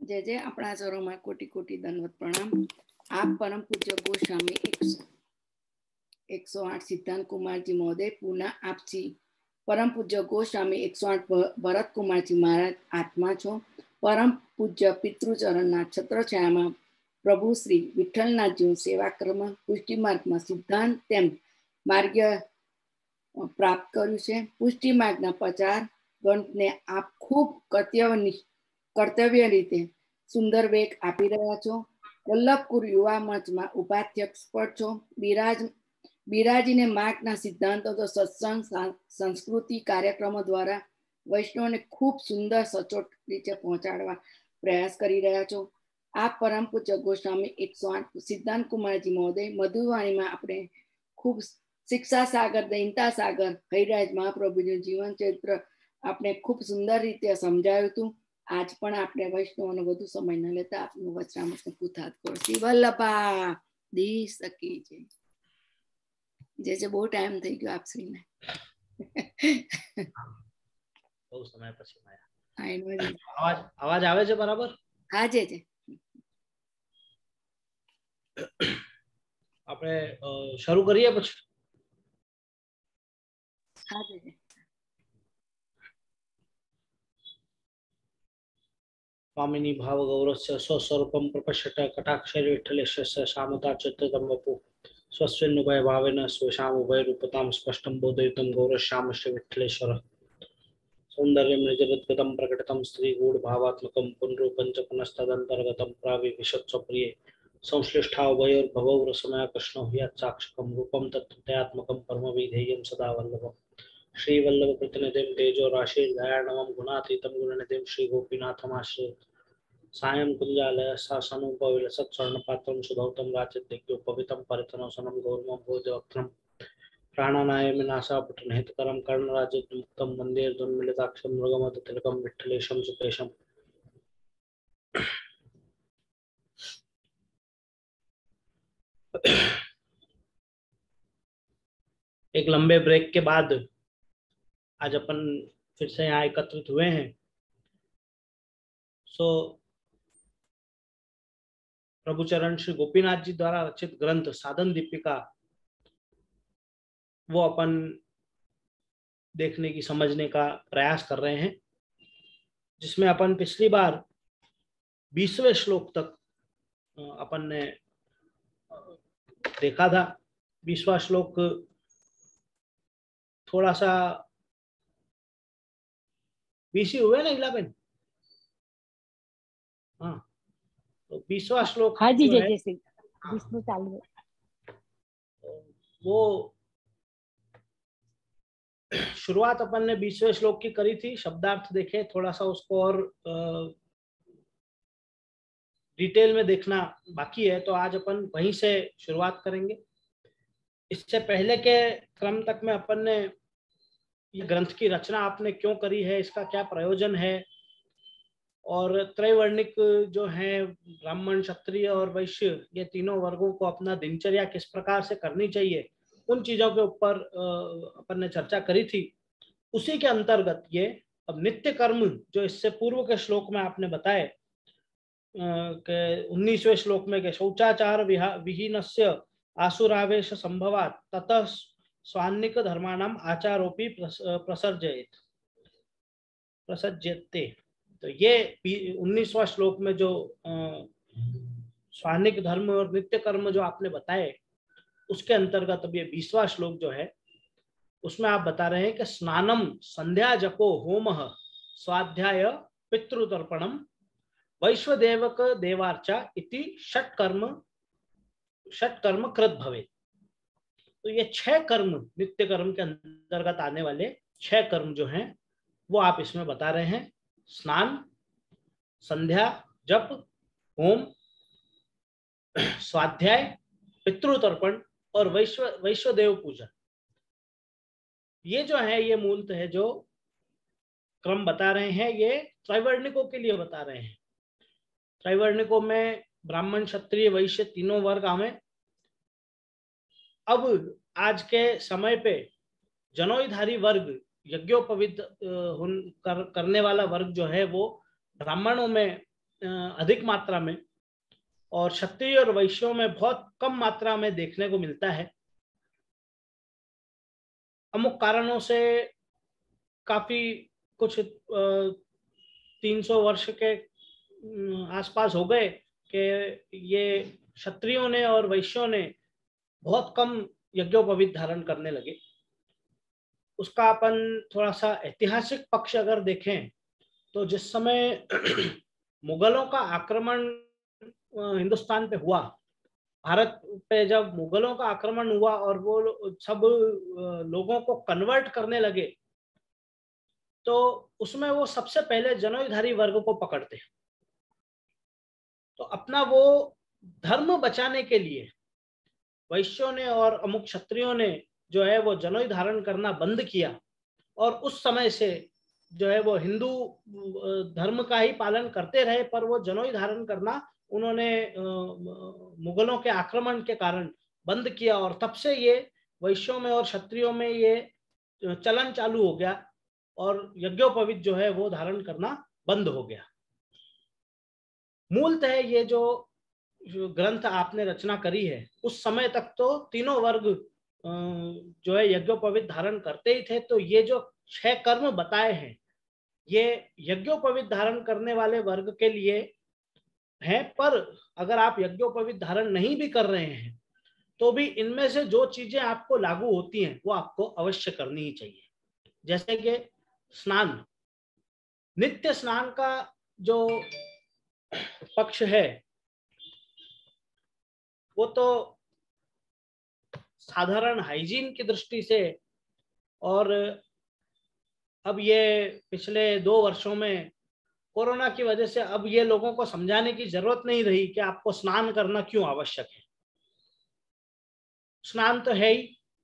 जय जय अपना चरणों में कोटि कोटि दंडवत प्रणाम। आप परम पूज्य गोस्वामी 108 सिद्धांत कुमार जी महोदय, पुनः आपसी परम पूज्य गोस्वामी 108 भरत कुमार जी महाराज आत्मा छो। परम पूज्य पितृचरण छत्र छाया में प्रभु श्री विठ्ठलनाथ जी सेवा क्रम पुष्टि मार्ग में सिद्धांत तेम मार्ग प्राप्त कर्यु छे। पुष्टि मार्ग प्रचार ग्रंथ ने आप खूब कर्तव्य रीते सुंदर वेग आपी रह्या छो। वल्लभपुर युवा मंच में उपाध्यक्ष पर छो। बिराजीने मार्गना सिद्धांतों तो सत्संग संस्कृति कार्यक्रमों द्वारा वैष्णव ने खूब सुंदर सचोट रीते पहुंचाड़वा प्रयास करी रह्या छो। आप परम पूज्य गोस्वामी 108 सिद्धांत कुमार जी महोदय मधुवाणी में आपने खूब शिक्षा सागर दयिनता सागर हरिराज महाप्रभु जीवन चरित्र आपने खूब सुंदर रीते समझाव्युं हतुं। आज पण आपने वैष्णवों વધુ સમય ન લેતા આપનું વચરામૃતને પૂથાત કરો। શ્રી વલ્લભા દી સકી છે। જે બહુ ટાઈમ થઈ ગયો આપશ્રીને। બહુ સમય પછી માયા। આઈ નો જી। અવાજ આવે છે બરાબર? હા જે આપણે શરૂ કરીએ પછી। હા જે स्वामिनी भाव गौरवस्य स्वस्वरूपं प्रपश्यत कटाक्षरे विठ्ठलेशस्य सामता चित्ततं वपु स्वस्मिन्नुभय भावेन स्वेषामुभय रूपतां स्पष्टं बोधयितुं गौरश्यामस्य विठ्ठलेश्वर सौन्दर्यं निजगद्गतं प्रकटितं स्त्रीगूढभावात्मकं पुनरूपं च पुनस्तदन्तर्गतं प्राविविशत्स्वप्रिये संश्लिष्टावयोर्भवौ रसमय कृष्णो ह्यच्चाक्षकं रूपं तत्त्वयात्मकं परमविधेयं सदा वल्लभम् श्रीवल्लभ प्रतिनिधिं तेजो राशि दयार्णवं गुणातीतं गुणनिधिं श्री गोपीनाथमाश्रये सायं कुंजालय सासनुपविलसत् स्वर्णपात्रं सुधौतं राजद्विग्योपवितं परितनोसनं गौरवं भोजवक्त्रं प्राणानायमिनाशापटनहितकरं कर्णराजद्विमुक्तं वन्दे दुर्मिलिताक्षं मृगमदतिलकं विठ्ठलेशं सुकेशम्। एक लंबे ब्रेक के बाद आज अपन फिर से यहाँ एकत्रित हुए हैं। प्रभुचरण श्री गोपीनाथ जी द्वारा रचित ग्रंथ साधन दीपिका वो अपन देखने की समझने का प्रयास कर रहे हैं, जिसमें अपन पिछली बार 20वें श्लोक तक अपन ने देखा था। 20वां श्लोक थोड़ा सा 20 ही हुए ना इलाबेन? हाँ, तो 20वां श्लोक हाँ जी जैसे 20 चालू है। वो शुरुआत अपन ने 20वें श्लोक की करी थी। शब्दार्थ देखे, थोड़ा सा उसको और डिटेल में देखना बाकी है, तो आज अपन वहीं से शुरुआत करेंगे। इससे पहले के क्रम तक में अपन ने ये ग्रंथ की रचना आपने क्यों करी है, इसका क्या प्रयोजन है, और त्रैवर्णिक जो है ब्राह्मण क्षत्रिय और वैश्य ये तीनों वर्गों को अपना दिनचर्या किस प्रकार से करनी चाहिए, उन चीजों के ऊपर अपन ने चर्चा करी थी। उसी के अंतर्गत ये अब नित्य कर्म जो इससे पूर्व के श्लोक में आपने बताए कि 19वें श्लोक में के शौचाचार विहीनस्य आसुरावेश संभवात् ततः स्वान्निक धर्माणाम आचारोपि प्रसज्यते। तो ये 19वां श्लोक में जो स्वानिक धर्म और नित्य कर्म जो आपने बताए, उसके अंतर्गत अब ये 20वां श्लोक जो है उसमें आप बता रहे हैं कि स्नानम संध्या जपो होमः स्वाध्याय पितृतर्पणम वैश्वदेवक देवार्चा इति षट कर्म कृत भवे। तो ये 6 कर्म नित्य कर्म के अंतर्गत आने वाले 6 कर्म जो हैं वो आप इसमें बता रहे हैं। स्नान, संध्या, जप, होम, स्वाध्याय, पितृतर्पण और वैश्वदेव पूजन, ये जो है ये मूलतः है जो क्रम बता रहे हैं, ये त्रैवर्णिकों के लिए बता रहे हैं। त्रैवर्णिकों में ब्राह्मण क्षत्रिय वैश्य तीनों वर्ग आवे। अब आज के समय पे जनोईधारी वर्ग, यज्ञोपवीत करने वाला वर्ग जो है वो ब्राह्मणों में अधिक मात्रा में और क्षत्रिय और वैश्यों में बहुत कम मात्रा में देखने को मिलता है। अमुक कारणों से काफी कुछ 300 वर्ष के आसपास हो गए कि ये क्षत्रियों ने और वैश्यों ने बहुत कम यज्ञोपवीत धारण करने लगे। उसका अपन थोड़ा सा ऐतिहासिक पक्ष अगर देखें तो जिस समय मुगलों का आक्रमण हिंदुस्तान पे हुआ, भारत पे जब मुगलों का आक्रमण हुआ और वो सब लोगों को कन्वर्ट करने लगे, तो उसमें वो सबसे पहले जनोईधारी वर्ग को पकड़ते हैं। तो अपना वो धर्म बचाने के लिए वैश्यों ने और अमुक क्षत्रियों ने जो है वो जनोई धारण करना बंद किया और उस समय से जो है वो हिंदू धर्म का ही पालन करते रहे, पर वो जनोई धारण करना उन्होंने मुगलों के आक्रमण के कारण बंद किया और तब से ये वैश्यों में और क्षत्रियों में ये चलन चालू हो गया और यज्ञोपवीत जो है वो धारण करना बंद हो गया। मूलतः ये जो ग्रंथ आपने रचना करी है उस समय तक तो तीनों वर्ग जो है यज्ञोपवीत धारण करते ही थे। तो ये जो 6 कर्म बताए हैं ये यज्ञोपवीत धारण करने वाले वर्ग के लिए हैं, पर अगर आप यज्ञोपवीत धारण नहीं भी कर रहे हैं तो भी इनमें से जो चीजें आपको लागू होती हैं वो आपको अवश्य करनी ही चाहिए। जैसे कि स्नान, नित्य स्नान का जो पक्ष है वो तो साधारण हाइजीन की दृष्टि से, और अब ये पिछले 2 वर्षों में कोरोना की वजह से अब ये लोगों को समझाने की जरूरत नहीं रही कि आपको स्नान करना क्यों आवश्यक है। स्नान तो है ही।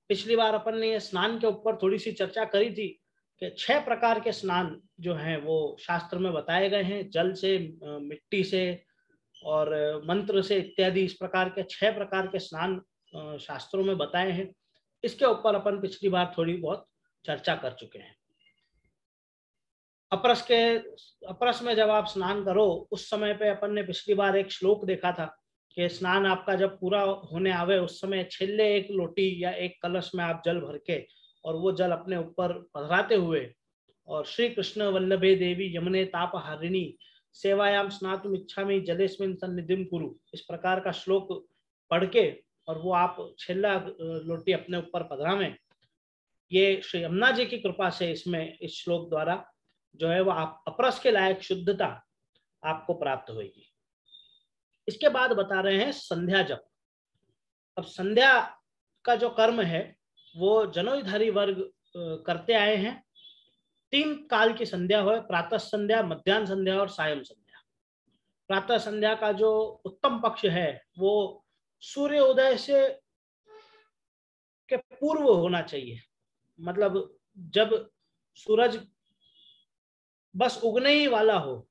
पिछली बार अपन ने स्नान के ऊपर थोड़ी सी चर्चा करी थी कि 6 प्रकार के स्नान जो हैं वो शास्त्र में बताए गए हैं, जल से, मिट्टी से और मंत्र से इत्यादि। इस प्रकार के 6 प्रकार के स्नान शास्त्रों में बताए हैं। इसके ऊपर अपन पिछली बार थोड़ी बहुत चर्चा कर चुके हैं। अपरस में जब आप स्नान करो उस समय पे अपन ने पिछली बार एक श्लोक देखा था कि स्नान आपका जब पूरा होने आवे उस समय छिल्ले एक लोटी या एक कलश में आप जल भर के और वो जल अपने ऊपर पधराते हुए और श्री कृष्ण वल्लभे देवी यमुने ताप हारिणी सेवायाम स्नातुम इच्छामि जलेस्मिन सन्निधिम कुरु, इस प्रकार का श्लोक पढ़ के और वो आप छिल्ला लोटी अपने ऊपर पधरावें। ये श्री यमुना जी की कृपा से इसमें इस श्लोक द्वारा जो है वो आप अपरस के लायक शुद्धता आपको प्राप्त होगी। इसके बाद बता रहे हैं संध्या जप। अब संध्या का जो कर्म है वो जनोईधारी वर्ग करते आए हैं। 3 काल की संध्या हो, प्रातः संध्या, मध्याह्न संध्या और सायं संध्या। प्रातः संध्या का जो उत्तम पक्ष है वो सूर्योदय से के पूर्व होना चाहिए। मतलब जब सूरज बस उगने ही वाला हो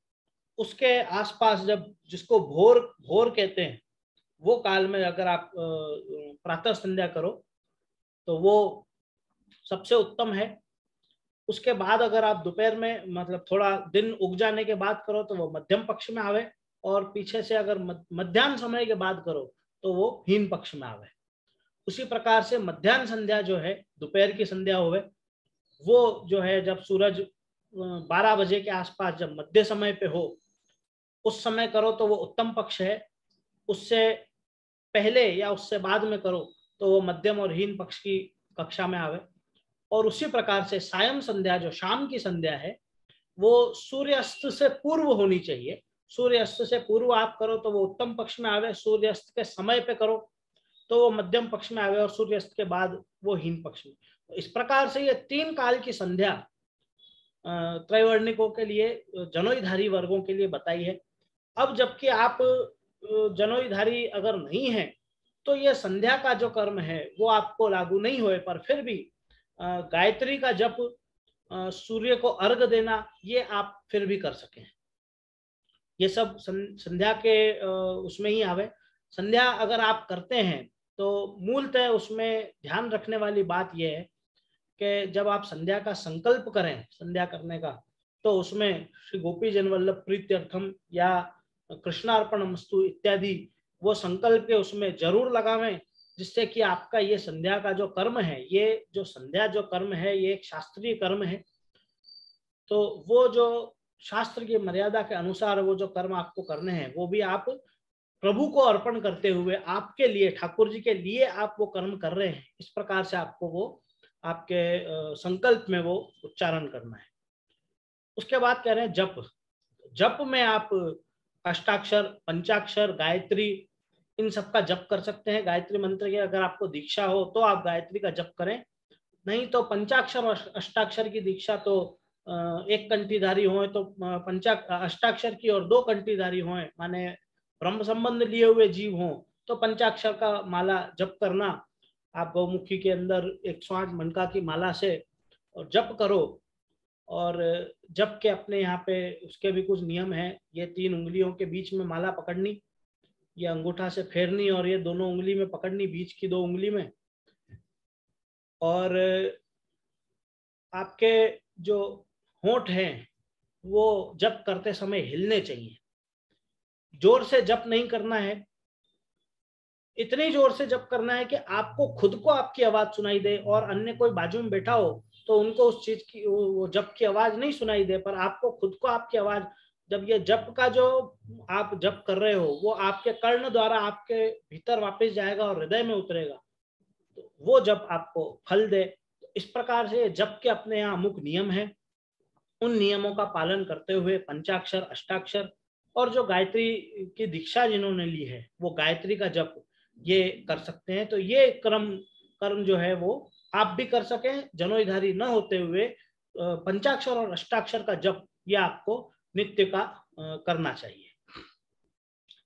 उसके आसपास, जब जिसको भोर कहते हैं, वो काल में अगर आप प्रातः संध्या करो तो वो सबसे उत्तम है। उसके बाद अगर आप दोपहर में मतलब थोड़ा दिन उग जाने के बाद करो तो वो मध्यम पक्ष में आवे, और पीछे से अगर मध्याह्न समय के बाद करो तो वो हीन पक्ष में आवे। उसी प्रकार से मध्याह्न संध्या जो है दोपहर की संध्या होवे, वो जो है जब सूरज 12 बजे के आसपास जब मध्य समय पे हो उस समय करो तो वो उत्तम पक्ष है। उससे पहले या उससे बाद में करो तो वो मध्यम और हीन पक्ष की कक्षा में आवे। और उसी प्रकार से सायं संध्या जो शाम की संध्या है वो सूर्यास्त से पूर्व होनी चाहिए। सूर्यास्त से पूर्व आप करो तो वो उत्तम पक्ष में आवे, सूर्यास्त के समय पे करो तो वो मध्यम पक्ष में आवे और सूर्यास्त के बाद वो हीन पक्ष में। तो इस प्रकार से ये 3 काल की संध्या त्रैवर्णिकों के लिए, जनोईधारी वर्गों के लिए बताई है। अब जबकि आप जनोईधारी अगर नहीं है तो ये संध्या का जो कर्म है वो आपको लागू नहीं होए, पर फिर भी गायत्री का जप, सूर्य को अर्घ देना, ये आप फिर भी कर सकें। ये सब संध्या के उसमें ही आवे। संध्या अगर आप करते हैं तो मूलतः उसमें ध्यान रखने वाली बात यह है कि जब आप संध्या का संकल्प करें संध्या करने का, तो उसमें श्री गोपी जन वल्लभ प्रीत्यर्थम या कृष्णार्पणमस्तु इत्यादि वो संकल्प के उसमें जरूर लगावें, जिससे कि आपका ये संध्या का जो कर्म है, ये जो संध्या जो कर्म है, ये एक शास्त्रीय कर्म है। तो वो जो शास्त्र की मर्यादा के अनुसार वो जो कर्म आपको करने हैं, वो भी आप प्रभु को अर्पण करते हुए आपके लिए, ठाकुर जी के लिए आप वो कर्म कर रहे हैं। इस प्रकार से आपको वो आपके संकल्प में वो उच्चारण करना है। उसके बाद कह रहे हैं जप। जप में आप अष्टाक्षर, पंचाक्षर, गायत्री, इन सब का जप कर सकते हैं। गायत्री मंत्र की अगर आपको दीक्षा हो तो आप गायत्री का जप करें, नहीं तो पंचाक्षर और अष्टाक्षर की दीक्षा तो एक कंठीधारी हो तो अष्टाक्षर की और 2 कंठीधारी हो, माने ब्रह्म संबंध लिए हुए जीव हो तो पंचाक्षर का माला जप करना। आप गौमुखी के अंदर 108 मनका की माला से और जप करो। और जप के अपने यहाँ पे उसके भी कुछ नियम हैं। ये 3 उंगलियों के बीच में माला पकड़नी, ये अंगूठा से फेरनी और ये दोनों उंगली में पकड़नी, बीच की 2 उंगली में। और आपके जो होंठ हैं वो जप करते समय हिलने चाहिए। जोर से जप नहीं करना है, इतनी जोर से जप करना है कि आपको खुद को आपकी आवाज सुनाई दे और अन्य कोई बाजू में बैठा हो तो उनको उस चीज की वो जप की आवाज नहीं सुनाई दे, पर आपको खुद को आपकी आवाज, जब ये जप का जो आप जप कर रहे हो वो आपके कर्ण द्वारा आपके भीतर वापस जाएगा और हृदय में उतरेगा, तो वो जप आपको फल दे। इस प्रकार से जप के अपने यहाँ अमुक नियम है। उन नियमों का पालन करते हुए पंचाक्षर, अष्टाक्षर और जो गायत्री की दीक्षा जिन्होंने ली है वो गायत्री का जप ये कर सकते हैं। तो ये कर्म जो है वो आप भी कर सकें, जनोईधारी न होते हुए पंचाक्षर और अष्टाक्षर का जप ये आपको नित्य का करना चाहिए।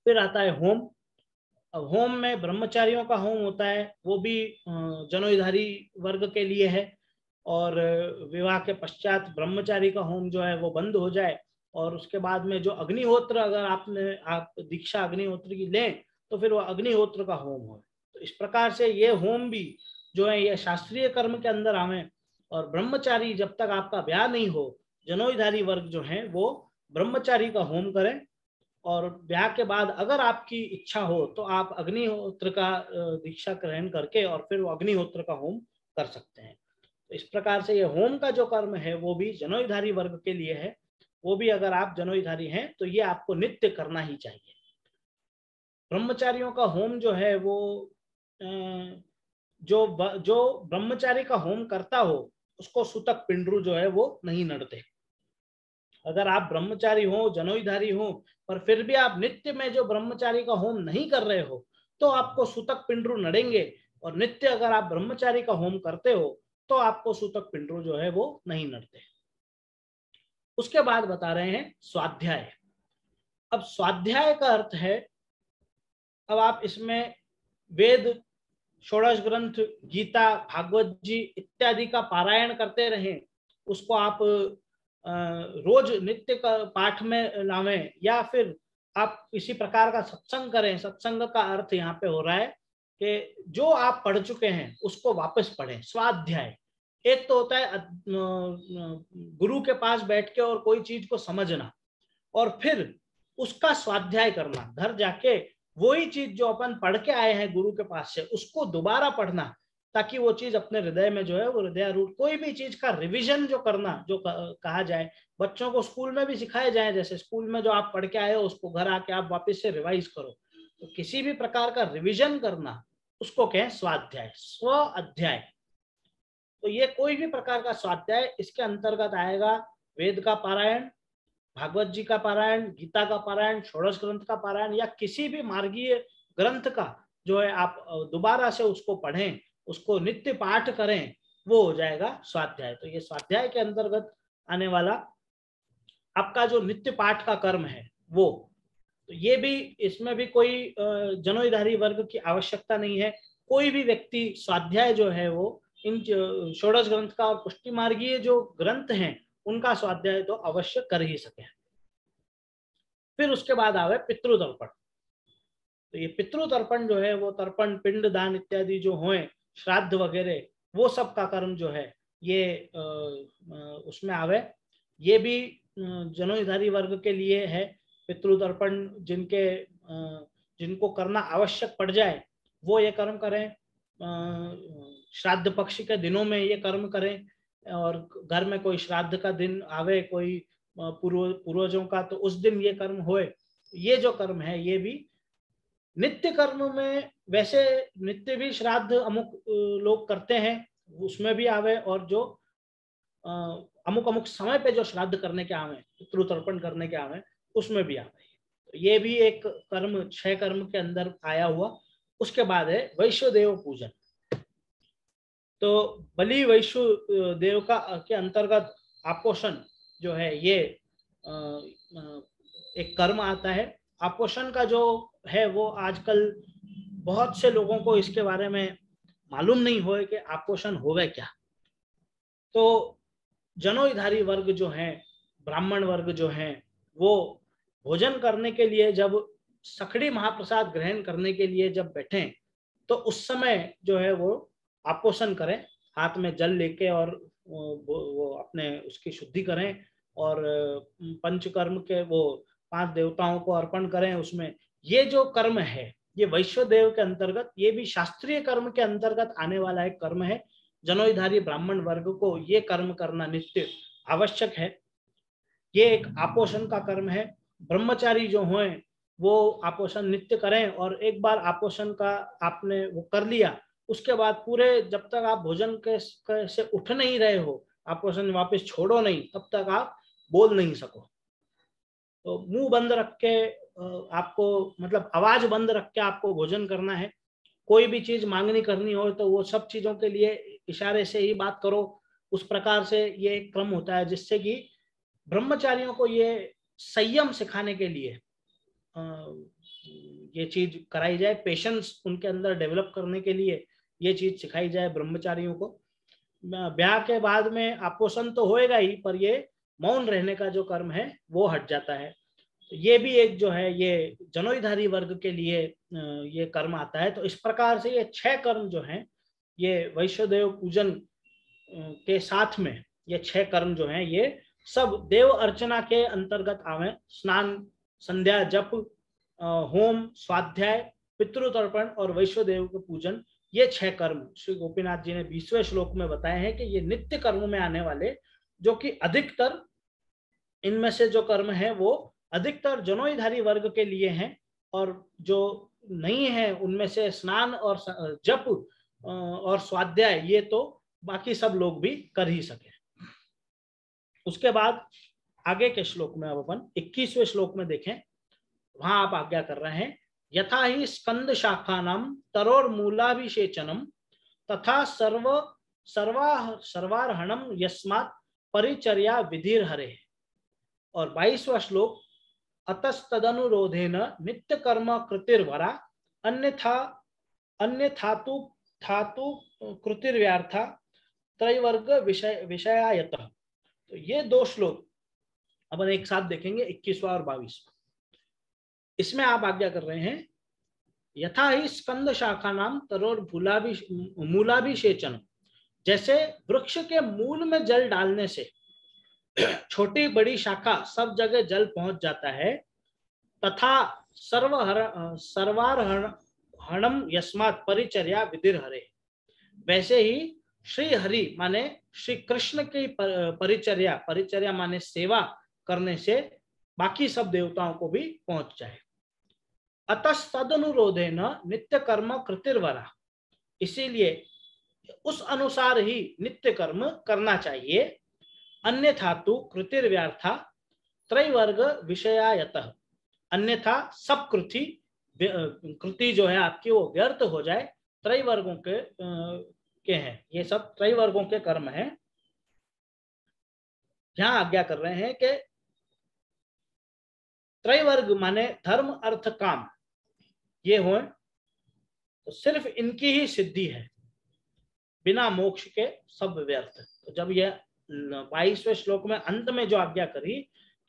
फिर आता है होम। अब होम में ब्रह्मचारियों का होम होता है, वो भी जनोईधारी वर्ग के लिए है। और विवाह के पश्चात ब्रह्मचारी का होम जो है वो बंद हो जाए और उसके बाद में जो अग्निहोत्र, अगर आप दीक्षा अग्निहोत्र की लें तो फिर वो अग्निहोत्र का होम हो। तो इस प्रकार से ये होम भी जो है ये शास्त्रीय कर्म के अंदर आवे। और ब्रह्मचारी जब तक आपका ब्याह नहीं हो, जनोईधारी वर्ग जो है वो ब्रह्मचारी का होम करें। और ब्याह के बाद अगर आपकी इच्छा हो तो आप अग्निहोत्र का दीक्षा ग्रहण करके और फिर वो अग्निहोत्र का होम कर सकते हैं। तो इस प्रकार से ये होम का जो कर्म है वो भी जनोईधारी वर्ग के लिए है। वो भी अगर आप जनोईधारी हैं तो ये आपको नित्य करना ही चाहिए। ब्रह्मचारियों का होम जो है वो जो ब्रह्मचारी का होम करता हो उसको सूतक पिंडरू जो है वो नहीं नड़ते। अगर आप ब्रह्मचारी हो, जनोईधारी हो, पर फिर भी आप नित्य में जो ब्रह्मचारी का होम नहीं कर रहे हो तो आपको सूतक पिंडरू नड़ेंगे। और नित्य अगर आप ब्रह्मचारी का होम करते हो तो आपको सूतक पिंडरू जो है वो नहीं नड़ते। उसके बाद बता रहे हैं स्वाध्याय। अब स्वाध्याय का अर्थ है, अब आप इसमें वेद, षोडश ग्रंथ, गीता, भागवत जी इत्यादि का पारायण करते रहें, उसको आप रोज नित्य का पाठ में लावें, या फिर आप किसी प्रकार का सत्संग करें। सत्संग का अर्थ यहाँ पे हो रहा है कि जो आप पढ़ चुके हैं उसको वापस पढ़ें। स्वाध्याय एक तो होता है गुरु के पास बैठ के और कोई चीज को समझना और फिर उसका स्वाध्याय करना, घर जाके वही चीज जो अपन पढ़ के आए हैं गुरु के पास से उसको दोबारा पढ़ना, ताकि वो चीज अपने हृदय में जो है वो हृदयारूढ़। कोई भी चीज का रिवीजन जो करना, जो कहा जाए, बच्चों को स्कूल में भी सिखाया जाए, जैसे स्कूल में जो आप पढ़ के आए हो उसको घर आके आप वापस से रिवाइज करो। तो किसी भी प्रकार का रिवीजन करना उसको कहें स्वाध्याय, स्व अध्याय। तो ये कोई भी प्रकार का स्वाध्याय इसके अंतर्गत आएगा। वेद का पारायण, भागवत जी का पारायण, गीता का पारायण, षोडश ग्रंथ का पारायण, या किसी भी मार्गीय ग्रंथ का जो है आप दोबारा से उसको पढ़ें, उसको नित्य पाठ करें, वो हो जाएगा स्वाध्याय। तो ये स्वाध्याय के अंतर्गत आने वाला आपका जो नित्य पाठ का कर्म है वो, तो ये भी, इसमें भी कोई जनोईधारी वर्ग की आवश्यकता नहीं है। कोई भी व्यक्ति स्वाध्याय जो है वो इन षोडश ग्रंथ का और पुष्टि मार्गीय जो ग्रंथ हैं उनका स्वाध्याय तो अवश्य कर ही सके। फिर उसके बाद आवे पितृतर्पण। तो ये पितृतर्पण जो है वो तर्पण, पिंड दान इत्यादि जो होए, श्राद्ध वगैरह, वो सब का कर्म जो है ये उसमें आवे। ये भी जनोईधारी वर्ग के लिए है। पितृतर्पण जिनको करना आवश्यक पड़ जाए वो ये कर्म करें, श्राद्ध पक्ष के दिनों में ये कर्म करें, और घर में कोई श्राद्ध का दिन आवे कोई पूर्वजों का, तो उस दिन ये कर्म होए। ये जो कर्म है ये भी नित्य कर्म में, वैसे नित्य भी श्राद्ध अमुक लोग करते हैं उसमें भी आवे, और जो अमुक अमुक समय पे जो श्राद्ध करने के आवे, पितृतर्पण करने के आवे, उसमें भी आवे। तो ये भी एक कर्म 6 कर्म के अंदर आया हुआ। उसके बाद है वैश्वदेव पूजन। तो बलि वैश्व देव का के अंतर्गत आपोषण जो है ये एक कर्म आता है। आपोषण का जो है वो आजकल बहुत से लोगों को इसके बारे में मालूम नहीं हो कि आपोषण होवे क्या। तो जनोईधारी वर्ग जो है, ब्राह्मण वर्ग जो है, वो भोजन करने के लिए जब सखड़ी महाप्रसाद ग्रहण करने के लिए जब बैठे तो उस समय जो है वो आपोषण करें, हाथ में जल लेके, और वो अपने उसकी शुद्धि करें, और पंचकर्म के वो 5 देवताओं को अर्पण करें उसमें। ये जो कर्म है ये वैश्वदेव के अंतर्गत, ये भी शास्त्रीय कर्म के अंतर्गत आने वाला एक कर्म है। जनोईधारी ब्राह्मण वर्ग को ये कर्म करना नित्य आवश्यक है। ये एक आपोषण का कर्म है। ब्रह्मचारी जो हों वो आपोषण नित्य करें, और एक बार आपोषण का आपने वो कर लिया, उसके बाद पूरे जब तक आप भोजन के से उठ नहीं रहे हो, आपोषण वापस छोड़ो नहीं, तब तक आप बोल नहीं सको। तो मुंह बंद रख के आपको, मतलब आवाज बंद रख के आपको भोजन करना है। कोई भी चीज मांगनी करनी हो तो वो सब चीजों के लिए इशारे से ही बात करो। उस प्रकार से ये एक क्रम होता है जिससे कि ब्रह्मचारियों को ये संयम सिखाने के लिए ये चीज कराई जाए, पेशेंस उनके अंदर डेवलप करने के लिए ये चीज सिखाई जाए ब्रह्मचारियों को। ब्याह के बाद में आपोषण तो होएगा ही, पर ये मौन रहने का जो कर्म है वो हट जाता है। तो ये भी एक जो है ये जनोईधारी वर्ग के लिए ये कर्म आता है। तो इस प्रकार से ये 6 कर्म जो हैं ये वैश्वदेव पूजन के साथ में ये 6 कर्म जो हैं ये सब देव अर्चना के अंतर्गत आवे। स्नान, संध्या, जप, होम, स्वाध्याय, पितृतर्पण और वैश्वदेव के पूजन, ये 6 कर्म श्री गोपीनाथ जी ने 20वें श्लोक में बताए हैं कि ये नित्य कर्म में आने वाले, जो कि अधिकतर इनमें से जो कर्म है वो अधिकतर जनोईधारी वर्ग के लिए हैं, और जो नहीं है उनमें से स्नान और जप और स्वाध्याय ये तो बाकी सब लोग भी कर ही सके। उसके बाद आगे के श्लोक में अब अपन 21वें श्लोक में देखें, वहां आप आज्ञा कर रहे हैं, यथा ही स्कंद शाखानाम तरोर्मूलाभिषेचनम तथा सर्वार्हणम यस्मात् परिचर्या विधिर हरे। और 22वां श्लोक, अतस्तदनुरोधेन नित्य कर्म कृतिर्वरा अन्यथातु कृतिर्व्यर्था त्रैवर्ग विषयायतः। तो ये 2 श्लोक अपन एक साथ देखेंगे, 21वां और 22वां। इसमें आप आज्ञा कर रहे हैं, यथा ही स्कंद शाखा नाम तरोर मूलाभिषेचन, जैसे वृक्ष के मूल में जल डालने से छोटी बड़ी शाखा सब जगह जल पहुंच जाता है, तथा सर्वार्हणम यस्मात् परिचर्या विधिर हरे, वैसे ही श्री हरि माने श्री कृष्ण की परिचर्या माने सेवा करने से बाकी सब देवताओं को भी पहुंच जाए। अतस्तदनुरोधेन नित्य कर्म कृतिर्वरा, इसीलिए उस अनुसार ही नित्य कर्म करना चाहिए। अन्यथा तो कृतिर्व्यर्था त्रैवर्ग विषयायतः, अन्यथा सब कृति जो है आपकी वो व्यर्थ हो जाए। त्रैवर्गों के हैं ये सब, त्रैवर्गों के कर्म हैं। यहां आज्ञा कर रहे हैं कि त्रैवर्ग माने धर्म अर्थ काम ये हो, तो सिर्फ इनकी ही सिद्धि है, बिना मोक्ष के सब व्यर्थ। तो जब यह 22वें श्लोक में अंत में जो आज्ञा करी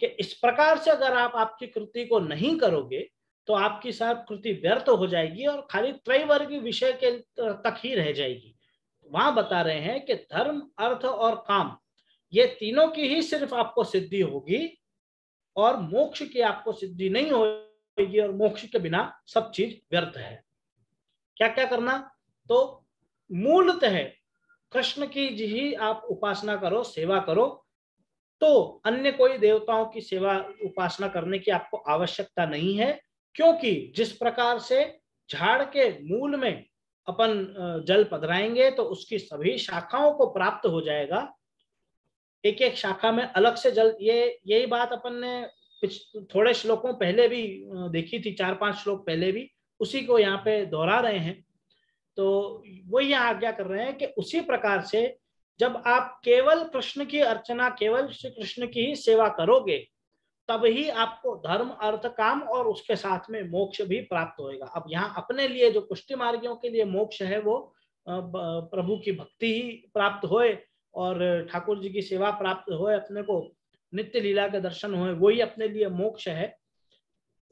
कि इस प्रकार से अगर आप आपकी कृति को नहीं करोगे तो आपकी सब कृति व्यर्थ हो जाएगी और खाली त्रैवर्ग विषय के तक ही रह जाएगी। वहां बता रहे हैं कि धर्म अर्थ और काम ये तीनों की ही सिर्फ आपको सिद्धि होगी और मोक्ष की आपको सिद्धि नहीं होगी, और मोक्ष के बिना सब चीज व्यर्थ है। क्या क्या करना? तो मूलतः कृष्ण की ही आप उपासना करो, सेवा करो, तो अन्य कोई देवताओं की सेवा उपासना करने की आपको आवश्यकता नहीं है, क्योंकि जिस प्रकार से झाड़ के मूल में अपन जल पधराएंगे तो उसकी सभी शाखाओं को प्राप्त हो जाएगा, एक एक शाखा में अलग से जल। यही बात अपन ने थोड़े श्लोकों पहले भी देखी थी, 4-5 श्लोक पहले भी, उसी को यहाँ पे दोहरा रहे हैं। तो वो यहाँ आज्ञा कर रहे हैं कि उसी प्रकार से जब आप केवल कृष्ण की अर्चना, केवल श्री कृष्ण की ही सेवा करोगे, तब ही आपको धर्म, अर्थ, काम और उसके साथ में मोक्ष भी प्राप्त होएगा। अब यहाँ अपने लिए जो पुष्टि मार्गियों के लिए मोक्ष है, वो प्रभु की भक्ति ही प्राप्त होए और ठाकुर जी की सेवा प्राप्त होए, अपने को नित्य लीला के दर्शन होए, वही अपने लिए मोक्ष है।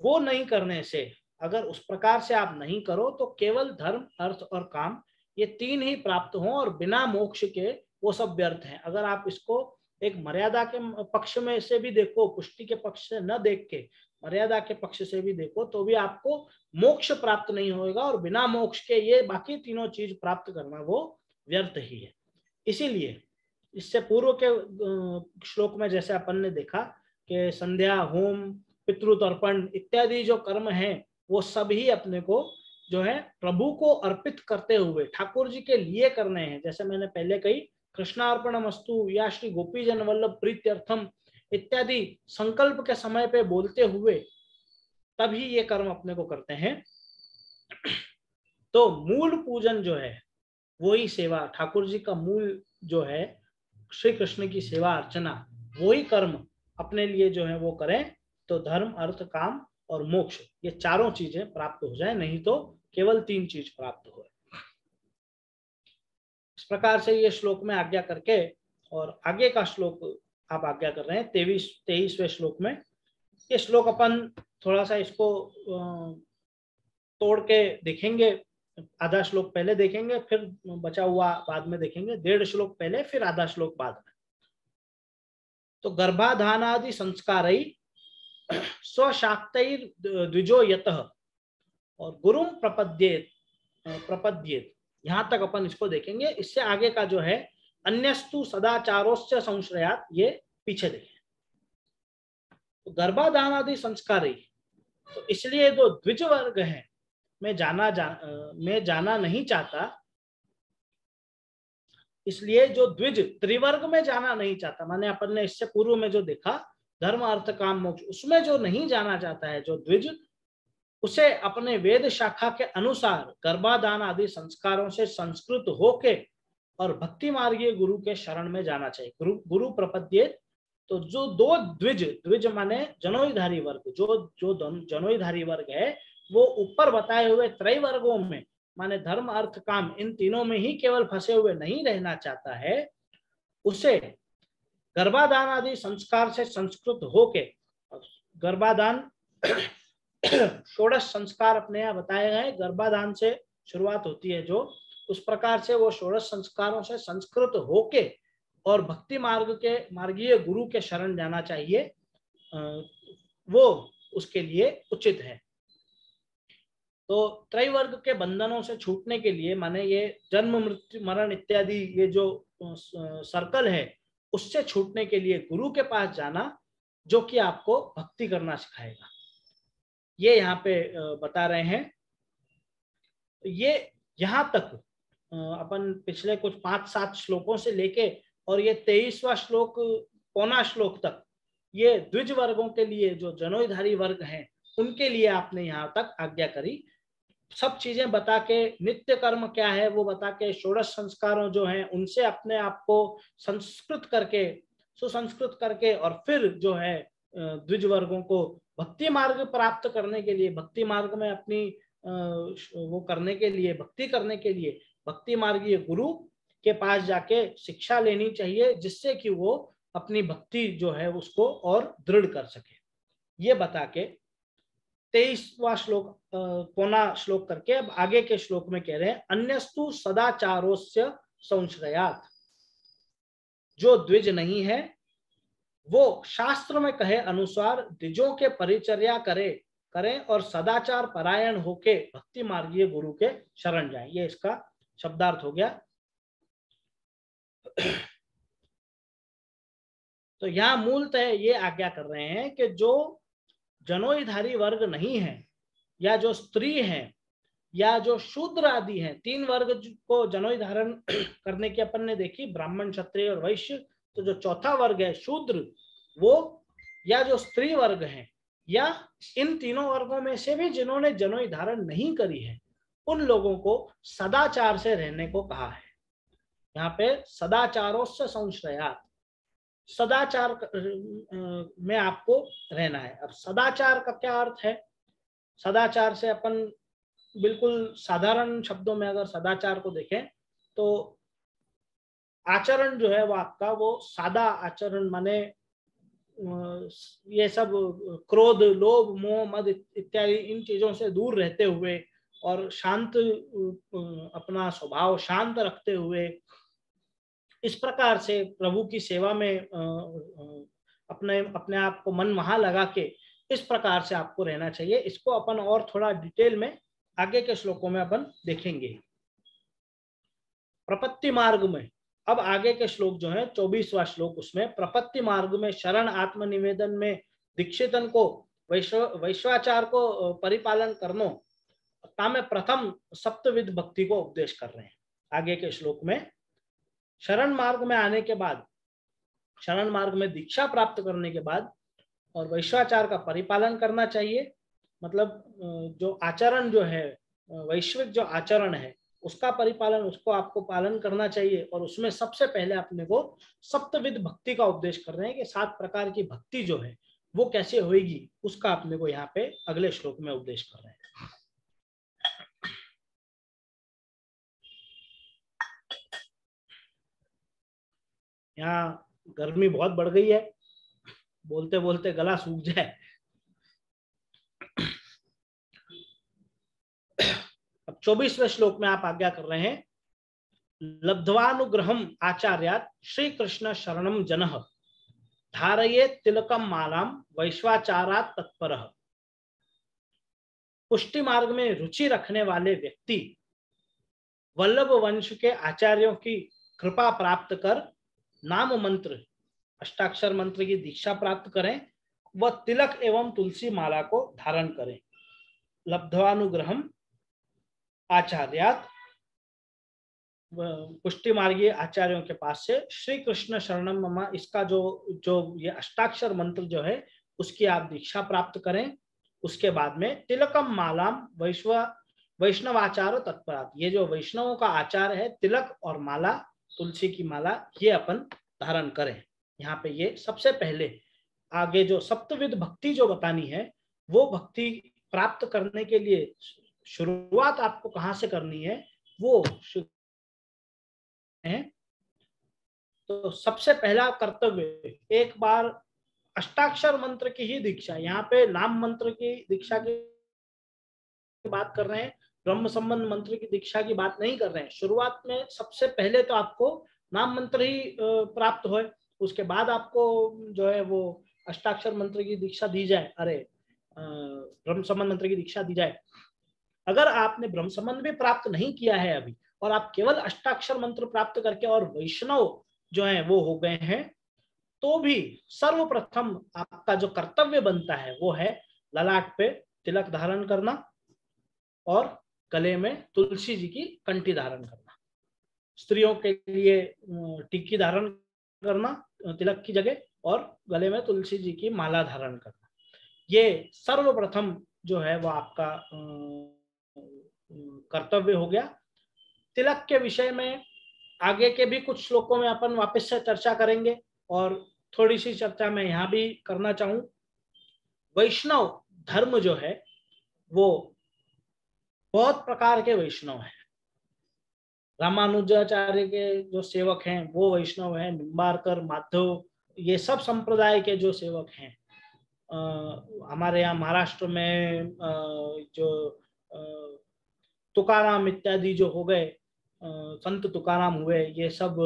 वो नहीं करने से, अगर उस प्रकार से आप नहीं करो तो केवल धर्म, अर्थ और काम, ये तीन ही प्राप्त हों, और बिना मोक्ष के वो सब व्यर्थ हैं। अगर आप इसको एक मर्यादा के पक्ष में से भी देखो, पुष्टि के पक्ष से न देख के मर्यादा के पक्ष से भी देखो, तो भी आपको मोक्ष प्राप्त नहीं होगा, और बिना मोक्ष के ये बाकी तीनों चीज प्राप्त करना वो व्यर्थ ही है। इसीलिए इससे पूर्व के श्लोक में जैसे अपन ने देखा कि संध्या, होम, पितृतर्पण इत्यादि जो कर्म हैं, वो सभी अपने को जो है प्रभु को अर्पित करते हुए ठाकुर जी के लिए करने हैं। जैसे मैंने पहले कही, कृष्णार्पणमस्तु या श्री गोपी जन वल्लभ प्रीत्यर्थम इत्यादि संकल्प के समय पे बोलते हुए तभी ये कर्म अपने को करते हैं। तो मूल पूजन जो है वही सेवा, ठाकुर जी का मूल जो है श्री कृष्ण की सेवा अर्चना, वही कर्म अपने लिए जो है वो करें, तो धर्म, अर्थ, काम और मोक्ष ये चारों चीजें प्राप्त हो जाए, नहीं तो केवल तीन चीज प्राप्त हो। इस प्रकार से ये श्लोक में आज्ञा करके, और आगे का श्लोक आप आज्ञा कर रहे हैं 23वें श्लोक में। ये श्लोक अपन थोड़ा सा इसको तोड़ के देखेंगे, आधा श्लोक पहले देखेंगे, फिर बचा हुआ बाद में देखेंगे। 1.5 श्लोक पहले, फिर आधा श्लोक बाद में। तो गर्भाधानादि संस्कारई स्वशाक्तैर द्विजो यतः और गुरुम प्रपद्येत, यहां तक अपन इसको देखेंगे। इससे आगे का जो है अन्यस्तु सदाचारोस्य संश्रयात, ये पीछे देखें। तो गर्भाधानादि संस्कारई, तो इसलिए जो द्विज वर्ग है, मैं जाना नहीं चाहता, इसलिए जो द्विज त्रिवर्ग में जाना नहीं चाहता, माने अपन ने इससे पूर्व में जो देखा धर्म, अर्थ, काम, मोक्ष, उसमें जो नहीं जाना चाहता है जो द्विज, उसे अपने वेद शाखा के अनुसार गर्भाधान आदि संस्कारों से संस्कृत होके और भक्ति मार्गीय गुरु के शरण में जाना चाहिए। गुरु प्रपद्येत, तो जो दो द्विज माने जनोईधारी वर्ग, जो जनोईधारी वर्ग है, वो ऊपर बताए हुए त्रय वर्गों में, माने धर्म, अर्थ, काम, इन तीनों में ही केवल फंसे हुए नहीं रहना चाहता है, उसे गर्भाधान आदि संस्कार से संस्कृत होके, गर्भाधान षोडश संस्कार अपने यहाँ बताए गए, गर्भाधान से शुरुआत होती है जो, उस प्रकार से वो षोडश संस्कारों से संस्कृत होके और भक्ति मार्ग के मार्गीय गुरु के शरण जाना चाहिए, वो उसके लिए उचित है। तो त्रैवर्ग के बंधनों से छूटने के लिए, माने ये जन्म, मृत्यु, मरण इत्यादि ये जो सर्कल है, उससे छूटने के लिए गुरु के पास जाना, जो कि आपको भक्ति करना सिखाएगा, ये यहाँ पे बता रहे हैं। ये यहाँ तक अपन पिछले कुछ 5-7 श्लोकों से लेके और ये 23वां श्लोक, पौना श्लोक तक, ये द्विज वर्गों के लिए, जो जनोईधारी वर्ग हैं, उनके लिए आपने यहाँ तक आज्ञा करी। सब चीजें बता के, नित्य कर्म क्या है वो बता के, षोडश संस्कारों जो हैं उनसे अपने आप को संस्कृत करके, सुसंस्कृत करके, और फिर जो है द्विज वर्गों को भक्ति मार्ग प्राप्त करने के लिए, भक्ति मार्ग में अपनी वो करने के लिए, भक्ति करने के लिए भक्ति मार्गीय गुरु के पास जाके शिक्षा लेनी चाहिए, जिससे कि वो अपनी भक्ति जो है उसको और दृढ़ कर सके। ये बता के 23वां श्लोक पौना श्लोक करके अब आगे के श्लोक में कह रहे हैं, अन्यस्तु सदाचारोस्य संश्रयात, जो द्विज नहीं है वो शास्त्र में कहे अनुसार द्विजों के परिचर्या करें और सदाचार परायण होके भक्ति मार्गीय गुरु के शरण जाएं। ये इसका शब्दार्थ हो गया। तो यहाँ मूलतः ये आज्ञा कर रहे हैं कि जो जनोईधारी वर्ग नहीं है, या जो स्त्री हैं, या जो शूद्र आदि हैं, 3 वर्ग को जनोई धारण करने की अपन ने देखी, ब्राह्मण, क्षत्रिय और वैश्य। तो जो चौथा वर्ग है शूद्र, वो या जो स्त्री वर्ग है, या इन तीनों वर्गों में से भी जिन्होंने जनोई धारण नहीं करी है, उन लोगों को सदाचार से रहने को कहा है। यहाँ पे सदाचारोस्य संश्रयात्, सदाचार में आपको रहना है। अब सदाचार का क्या अर्थ है? सदाचार से अपन बिल्कुल साधारण शब्दों में अगर सदाचार को देखें तो आचरण जो है वो आपका वो सादा आचरण, माने ये सब क्रोध, लोभ, मोह, मद इत्यादि इन चीजों से दूर रहते हुए और शांत, अपना स्वभाव शांत रखते हुए, इस प्रकार से प्रभु की सेवा में अपने आप को मन वहां लगा के इस प्रकार से आपको रहना चाहिए। इसको अपन और थोड़ा डिटेल में आगे के श्लोकों में अपन देखेंगे। प्रपत्ति मार्ग में अब आगे के श्लोक जो है 24वां श्लोक, उसमें प्रपत्ति मार्ग में शरण आत्मनिवेदन में दीक्षितन को वैश्वाचार को परिपालन करनो तामे प्रथम सप्तविध भक्ति को उपदेश कर रहे हैं। आगे के श्लोक में शरण मार्ग में आने के बाद, शरण मार्ग में दीक्षा प्राप्त करने के बाद और वैश्वाचार का परिपालन करना चाहिए। मतलब जो आचरण जो है, वैश्विक जो आचरण है, उसका परिपालन, उसको आपको पालन करना चाहिए। और उसमें सबसे पहले अपने को सप्तविध भक्ति का उपदेश कर रहे हैं कि 7 प्रकार की भक्ति जो है वो कैसे होगी, उसका अपने को यहाँ पे अगले श्लोक में उपदेश कर रहे हैं। यहाँ गर्मी बहुत बढ़ गई है, बोलते बोलते गला सूख जाए। अब 24वें श्लोक में आप आज्ञा कर रहे हैं, लब्ध्वानुग्रहम आचार्यात् श्री कृष्ण शरणम जनः धारये तिलकम मालाम वैश्वाचारात् तत्परः। पुष्टि मार्ग में रुचि रखने वाले व्यक्ति वल्लभ वंश के आचार्यों की कृपा प्राप्त कर नाम मंत्र, अष्टाक्षर मंत्र की दीक्षा प्राप्त करें, वह तिलक एवं तुलसी माला को धारण करें। लब्ध्वानुग्रहम आचार्यात्, पुष्टि मार्गीय आचार्यों के पास से श्री कृष्ण शरणम मम, इसका जो ये अष्टाक्षर मंत्र जो है उसकी आप दीक्षा प्राप्त करें। उसके बाद में तिलकम मालाम वैष्णवाचार तत्परात्, ये जो वैष्णवों का आचार है, तिलक और माला, तुलसी की माला, ये अपन धारण करें। यहाँ पे ये सबसे पहले आगे जो सप्तविध भक्ति जो बतानी है, वो भक्ति प्राप्त करने के लिए शुरुआत आपको कहाँ से करनी है वो है। तो सबसे पहला कर्तव्य, एक बार अष्टाक्षर मंत्र की ही दीक्षा, यहाँ पे नाम मंत्र की दीक्षा की बात कर रहे हैं, ब्रह्म संबंध मंत्र की दीक्षा की बात नहीं कर रहे हैं। शुरुआत में सबसे पहले तो आपको नाम मंत्र ही प्राप्त हो, उसके बाद आपको जो है वो अष्टाक्षर मंत्र की दीक्षा दी जाए, ब्रह्म संबंध मंत्र की दीक्षा दी जाए। अगर आपने ब्रह्म संबंध भी प्राप्त नहीं किया है अभी और आप केवल अष्टाक्षर मंत्र प्राप्त करके और वैष्णव जो है वो हो गए हैं, तो भी सर्वप्रथम आपका जो कर्तव्य बनता है वो है ललाट पे तिलक धारण करना और गले में तुलसी जी की कंठी धारण करना। स्त्रियों के लिए टिक्की धारण करना तिलक की जगह और गले में तुलसी जी की माला धारण करना, ये सर्वप्रथम जो है वो आपका कर्तव्य हो गया। तिलक के विषय में आगे के भी कुछ श्लोकों में अपन वापस से चर्चा करेंगे और थोड़ी सी चर्चा मैं यहाँ भी करना चाहूँ। वैष्णव धर्म जो है वो बहुत प्रकार के वैष्णव हैं। रामानुजाचार्य के जो सेवक हैं वो वैष्णव हैं, निम्बारकर, माधव, ये सब संप्रदाय के जो सेवक हैं। हमारे यहाँ महाराष्ट्र में जो तुकाराम इत्यादि जो हो गए, संत तुकाराम हुए, ये सब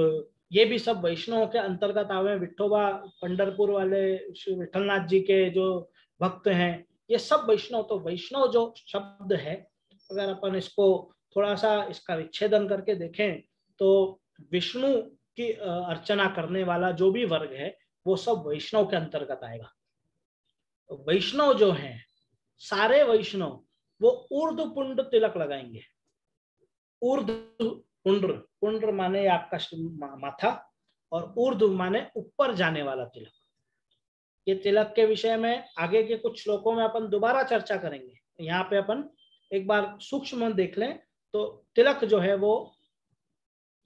ये भी सब वैष्णवों के अंतर्गत आवे। विठोबा पंढरपुर वाले श्री विठलनाथ जी के जो भक्त हैं, ये सब वैष्णव। तो वैष्णव जो शब्द है, अगर अपन इसको थोड़ा सा इसका विच्छेदन करके देखें तो विष्णु की अर्चना करने वाला जो भी वर्ग है वो सब वैष्णव के अंतर्गत आएगा। तो वैष्णव जो हैं, सारे वैष्णव वो ऊर्ध्व पुंड तिलक लगाएंगे। ऊर्ध्व पुंड्र, पुंड्र माने आपका माथा, और ऊर्ध्व माने ऊपर जाने वाला तिलक। ये तिलक के विषय में आगे के कुछ श्लोकों में अपन दोबारा चर्चा करेंगे। यहाँ पे अपन एक बार सूक्ष्म देख लें तो तिलक जो है वो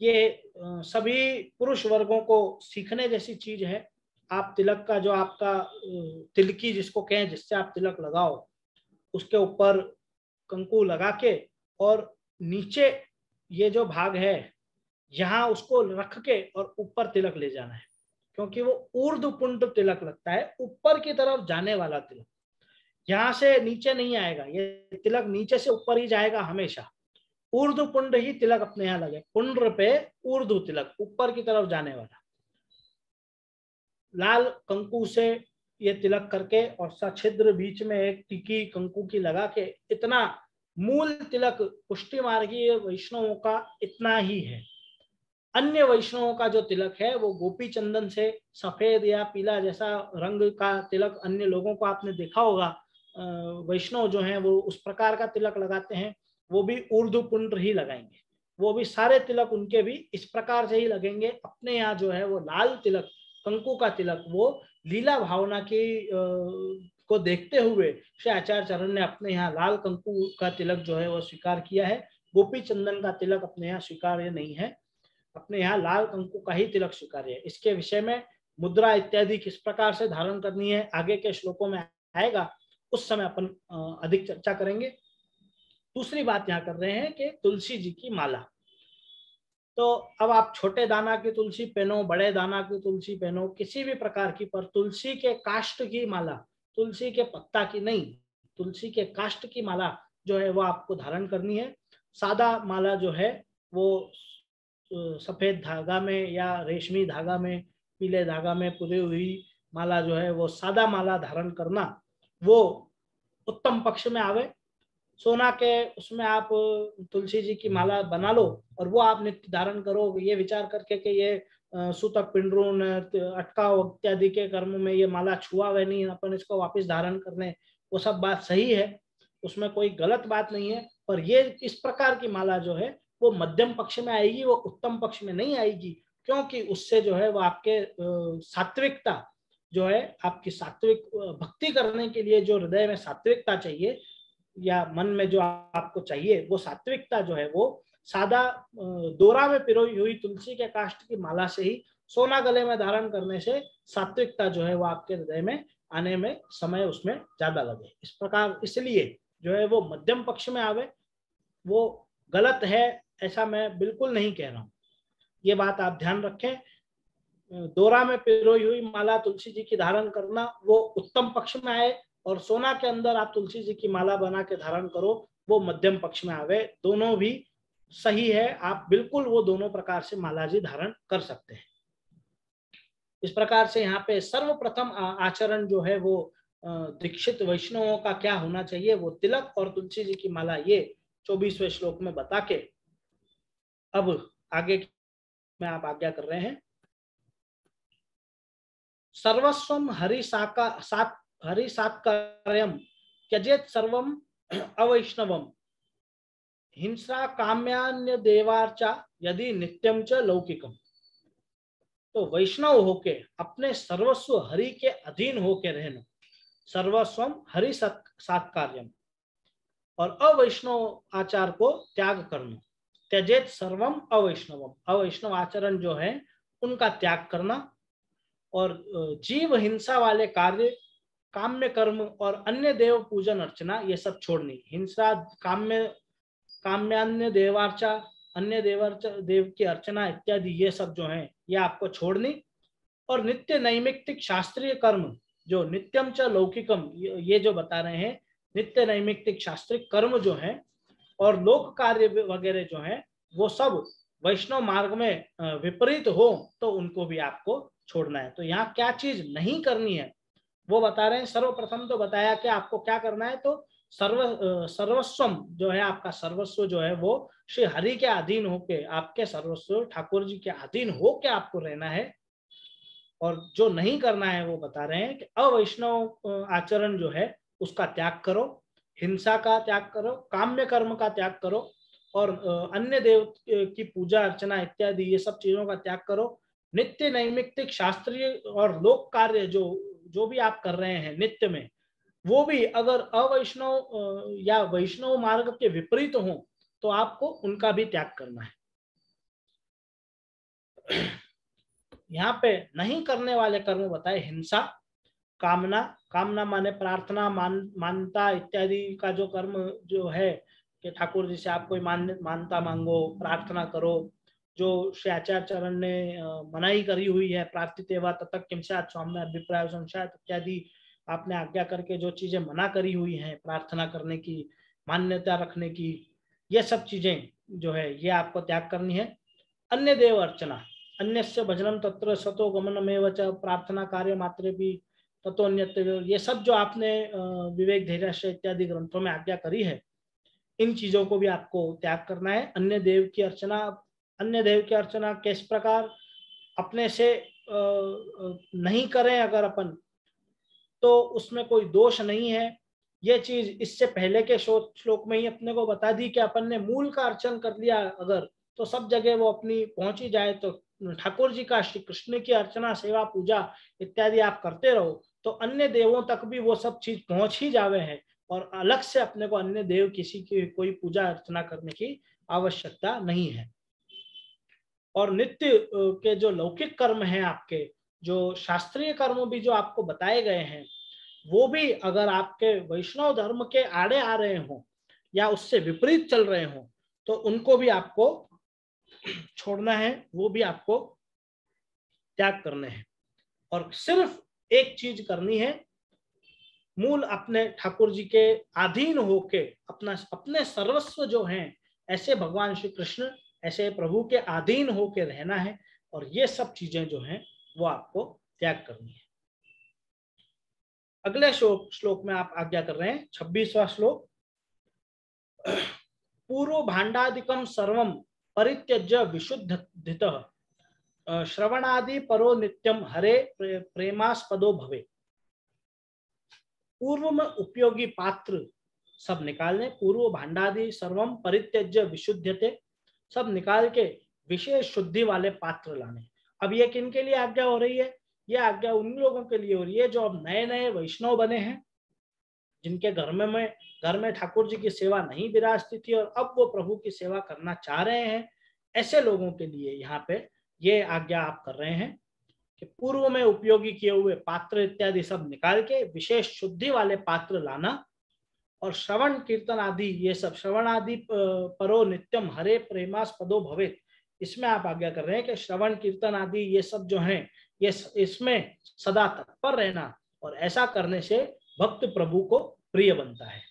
ये सभी पुरुष वर्गों को सीखने जैसी चीज है। आप तिलक का जो आपका तिलकी जिसको कहें, जिससे आप तिलक लगाओ, उसके ऊपर कंकु लगा के और नीचे ये जो भाग है यहाँ उसको रख के और ऊपर तिलक ले जाना है, क्योंकि वो ऊर्ध्व पुंड तिलक लगता है, ऊपर की तरफ जाने वाला तिलक। यहाँ से नीचे नहीं आएगा, ये तिलक नीचे से ऊपर ही जाएगा हमेशा। ऊर्ध्व पुंड ही तिलक अपने यहाँ लगे, पुंड्र पे ऊर्ध्व तिलक, ऊपर की तरफ जाने वाला। लाल कंकु से ये तिलक करके और सछिद्र बीच में एक टिकी कंकु की लगा के, इतना मूल तिलक पुष्टि मार्गीय वैष्णवों का इतना ही है। अन्य वैष्णवों का जो तिलक है वो गोपी चंदन से सफेद या पीला जैसा रंग का तिलक अन्य लोगों को आपने देखा होगा। वैष्णव जो हैं वो उस प्रकार का तिलक लगाते हैं, वो भी ऊर्ध्व पुंड्र ही लगाएंगे। वो भी सारे तिलक उनके भी इस प्रकार से ही लगेंगे। अपने यहाँ जो है वो लाल तिलक, कंकु का तिलक, वो लीला भावना की को देखते हुए श्री आचार्य चरण ने अपने यहाँ लाल कंकु का तिलक जो है वो स्वीकार किया है। गोपी चंदन का तिलक अपने यहाँ स्वीकार्य नहीं है, अपने यहाँ लाल कंकु का ही तिलक स्वीकार्य है। इसके विषय में मुद्रा इत्यादि किस प्रकार से धारण करनी है आगे के श्लोकों में आएगा, उस समय अपन अधिक चर्चा करेंगे। दूसरी बात यहाँ कर रहे हैं कि तुलसी जी की माला। तो अब आप छोटे दाना की तुलसी पहनो, बड़े दाना की तुलसी पहनो, किसी भी प्रकार की, पर तुलसी के काष्ठ की माला, तुलसी के पत्ता की नहीं, तुलसी के काष्ठ की माला जो है वो आपको धारण करनी है। सादा माला जो है वो सफेद धागा में या रेशमी धागा में, पीले धागा में पुरी हुई माला जो है वो सादा माला धारण करना वो उत्तम पक्ष में आवे। सोना के उसमें आप तुलसी जी की माला बना लो और वो आप नित्य धारण करो, ये विचार करके कि ये सूतक पिंडरून अटका इत्यादि के कर्म में ये माला छुआ हुआ नहीं, अपन इसको वापस धारण करने, वो सब बात सही है, उसमें कोई गलत बात नहीं है। पर ये इस प्रकार की माला जो है वो मध्यम पक्ष में आएगी, वो उत्तम पक्ष में नहीं आएगी, क्योंकि उससे जो है वो आपके सात्विकता जो है, आपकी सात्विक भक्ति करने के लिए जो हृदय में सात्विकता चाहिए या मन में जो आपको चाहिए, वो सात्विकता जो है वो सादा दोरा में पिरोई हुई तुलसी के काष्ठ की माला से ही, सोना गले में धारण करने से सात्विकता जो है वो आपके हृदय में आने में समय उसमें ज्यादा लगे। इस प्रकार इसलिए जो है वो मध्यम पक्ष में आवे, वो गलत है ऐसा मैं बिल्कुल नहीं कह रहा हूँ, ये बात आप ध्यान रखें। दोरा में पिरोई हुई माला तुलसी जी की धारण करना वो उत्तम पक्ष में आए, और सोना के अंदर आप तुलसी जी की माला बना के धारण करो वो मध्यम पक्ष में आवे। दोनों भी सही है, आप बिल्कुल वो दोनों प्रकार से माला जी धारण कर सकते हैं। इस प्रकार से यहाँ पे सर्वप्रथम आचरण जो है वो दीक्षित वैष्णवों का क्या होना चाहिए, वो तिलक और तुलसी जी की माला, ये 24वें श्लोक में बता के अब आगे में आप आज्ञा कर रहे हैं। सर्वस्वम हरि सात्कार्यम त्यजेत सर्वम अवैष्णवम हिंसा काम्यान्य देवार्चा यदि नित्यम च लौकिकम। तो वैष्णव होके अपने सर्वस्व हरि के अधीन होके रहना, सर्वस्वम हरि सात्कार्यम, और अवैष्णव आचार को त्याग करना, त्यजेत सर्वम अवैष्णवम, अवैष्णव आचरण जो है उनका त्याग करना, और जीव हिंसा वाले कार्य, काम्य कर्म और अन्य देव पूजन अर्चना ये सब छोड़नी। हिंसा, काम्यान्य देवार्चा, अन्य देव की अर्चना इत्यादि ये सब जो है ये आपको छोड़नी, और नित्य नैमित्तिक शास्त्रीय कर्म जो नित्यम च लौकिकम, ये जो बता रहे हैं नित्य नैमित्तिक शास्त्रीय कर्म जो है और लोक कार्य वगैरह जो है वो सब वैष्णव मार्ग में विपरीत हो तो उनको भी आपको छोड़ना है। तो यहाँ क्या चीज नहीं करनी है वो बता रहे हैं। सर्वप्रथम तो बताया कि आपको क्या करना है, तो सर्वस्वम जो है, आपका सर्वस्व जो है वो श्री हरि के अधीन होके, आपके सर्वस्व ठाकुर जी के अधीन होके आपको रहना है। और जो नहीं करना है वो बता रहे हैं कि अवैष्णव आचरण जो है उसका त्याग करो, हिंसा का त्याग करो, काम्य कर्म का त्याग करो, और अन्य देव की पूजा अर्चना इत्यादि ये सब चीजों का त्याग करो। नित्य नैमित्तिक शास्त्रीय और लोक कार्य जो जो भी आप कर रहे हैं नित्य में, वो भी अगर अवैष्णव या वैष्णव मार्ग के विपरीत हो तो आपको उनका भी त्याग करना है। यहाँ पे नहीं करने वाले कर्म बताए, हिंसा, कामना, कामना माने प्रार्थना, मानता इत्यादि का जो कर्म जो है कि ठाकुर जी से आप कोई मानता मांगो, प्रार्थना करो, जो श्री आचार्य चरण ने मनाही करी हुई है, प्रार्थितेवा ततः किंचात् स्वाम्य अभिप्राय संशय इत्यादि आपने आज्ञा करके जो चीजें मना करी हुई हैं, प्रार्थना करने की, मान्यता रखने की, ये सब चीजें जो है ये आपको त्याग करनी है। अन्य देव अर्चना, अन्यस्य भजनम तत्र सतो गमनमेव च प्रार्थना कार्य मात्रे भी तत्वन्यत्य, ये सब जो आपने विवेक धैर्याश्रय इत्यादि ग्रंथों में आज्ञा करी है, इन चीजों को भी आपको त्याग करना है। अन्य देव की अर्चना, अन्य देव की अर्चना किस प्रकार, अपने से नहीं करें अगर अपन तो उसमें कोई दोष नहीं है। ये चीज इससे पहले के श्लोक में ही अपने को बता दी कि अपन ने मूल का अर्चन कर लिया अगर, तो सब जगह वो अपनी पहुंची जाए, तो ठाकुर जी का, श्री कृष्ण की अर्चना सेवा पूजा इत्यादि आप करते रहो तो अन्य देवों तक भी वो सब चीज पहुंच ही जावे है, और अलग से अपने को अन्य देव किसी की कोई पूजा अर्चना करने की आवश्यकता नहीं है। और नित्य के जो लौकिक कर्म हैं आपके, जो शास्त्रीय कर्म भी जो आपको बताए गए हैं, वो भी अगर आपके वैष्णव धर्म के आड़े आ रहे हो या उससे विपरीत चल रहे हो तो उनको भी आपको छोड़ना है, वो भी आपको त्याग करने हैं। और सिर्फ एक चीज करनी है, मूल अपने ठाकुर जी के अधीन होके अपने सर्वस्व जो हैं ऐसे भगवान श्री कृष्ण, ऐसे प्रभु के अधीन होके रहना है, और ये सब चीजें जो हैं वो आपको त्याग करनी है। अगले श्लोक में आप आज्ञा कर रहे हैं 26वां श्लोक, पूर्व भांडादिकम सर्वम परित्यज्य विशुद्धितः श्रवणादि परो नित्यम हरे प्रेमास्पदो भवे। पूर्व में उपयोगी पात्र सब निकाल लें, पूर्व भांडादि सर्वम परित्यज्य विशुद्धते, सब निकाल के विशेष शुद्धि वाले पात्र लाने। अब ये किन के लिए आज्ञा हो रही है? ये आज्ञा उन लोगों के लिए हो रही है जो अब नए नए वैष्णव बने हैं, जिनके घर में ठाकुर जी की सेवा नहीं विराजती थी और अब वो प्रभु की सेवा करना चाह रहे हैं। ऐसे लोगों के लिए यहाँ पे ये आज्ञा आप कर रहे हैं कि पूर्व में उपयोगी किए हुए पात्र इत्यादि सब निकाल के विशेष शुद्धि वाले पात्र लाना, और श्रवण कीर्तन आदि ये सब, श्रवण आदि परो नित्यम हरे प्रेमास्पदो भवेत, इसमें आप आज्ञा कर रहे हैं कि श्रवण कीर्तन आदि ये सब जो हैं ये इसमें सदा तत्पर रहना, और ऐसा करने से भक्त प्रभु को प्रिय बनता है।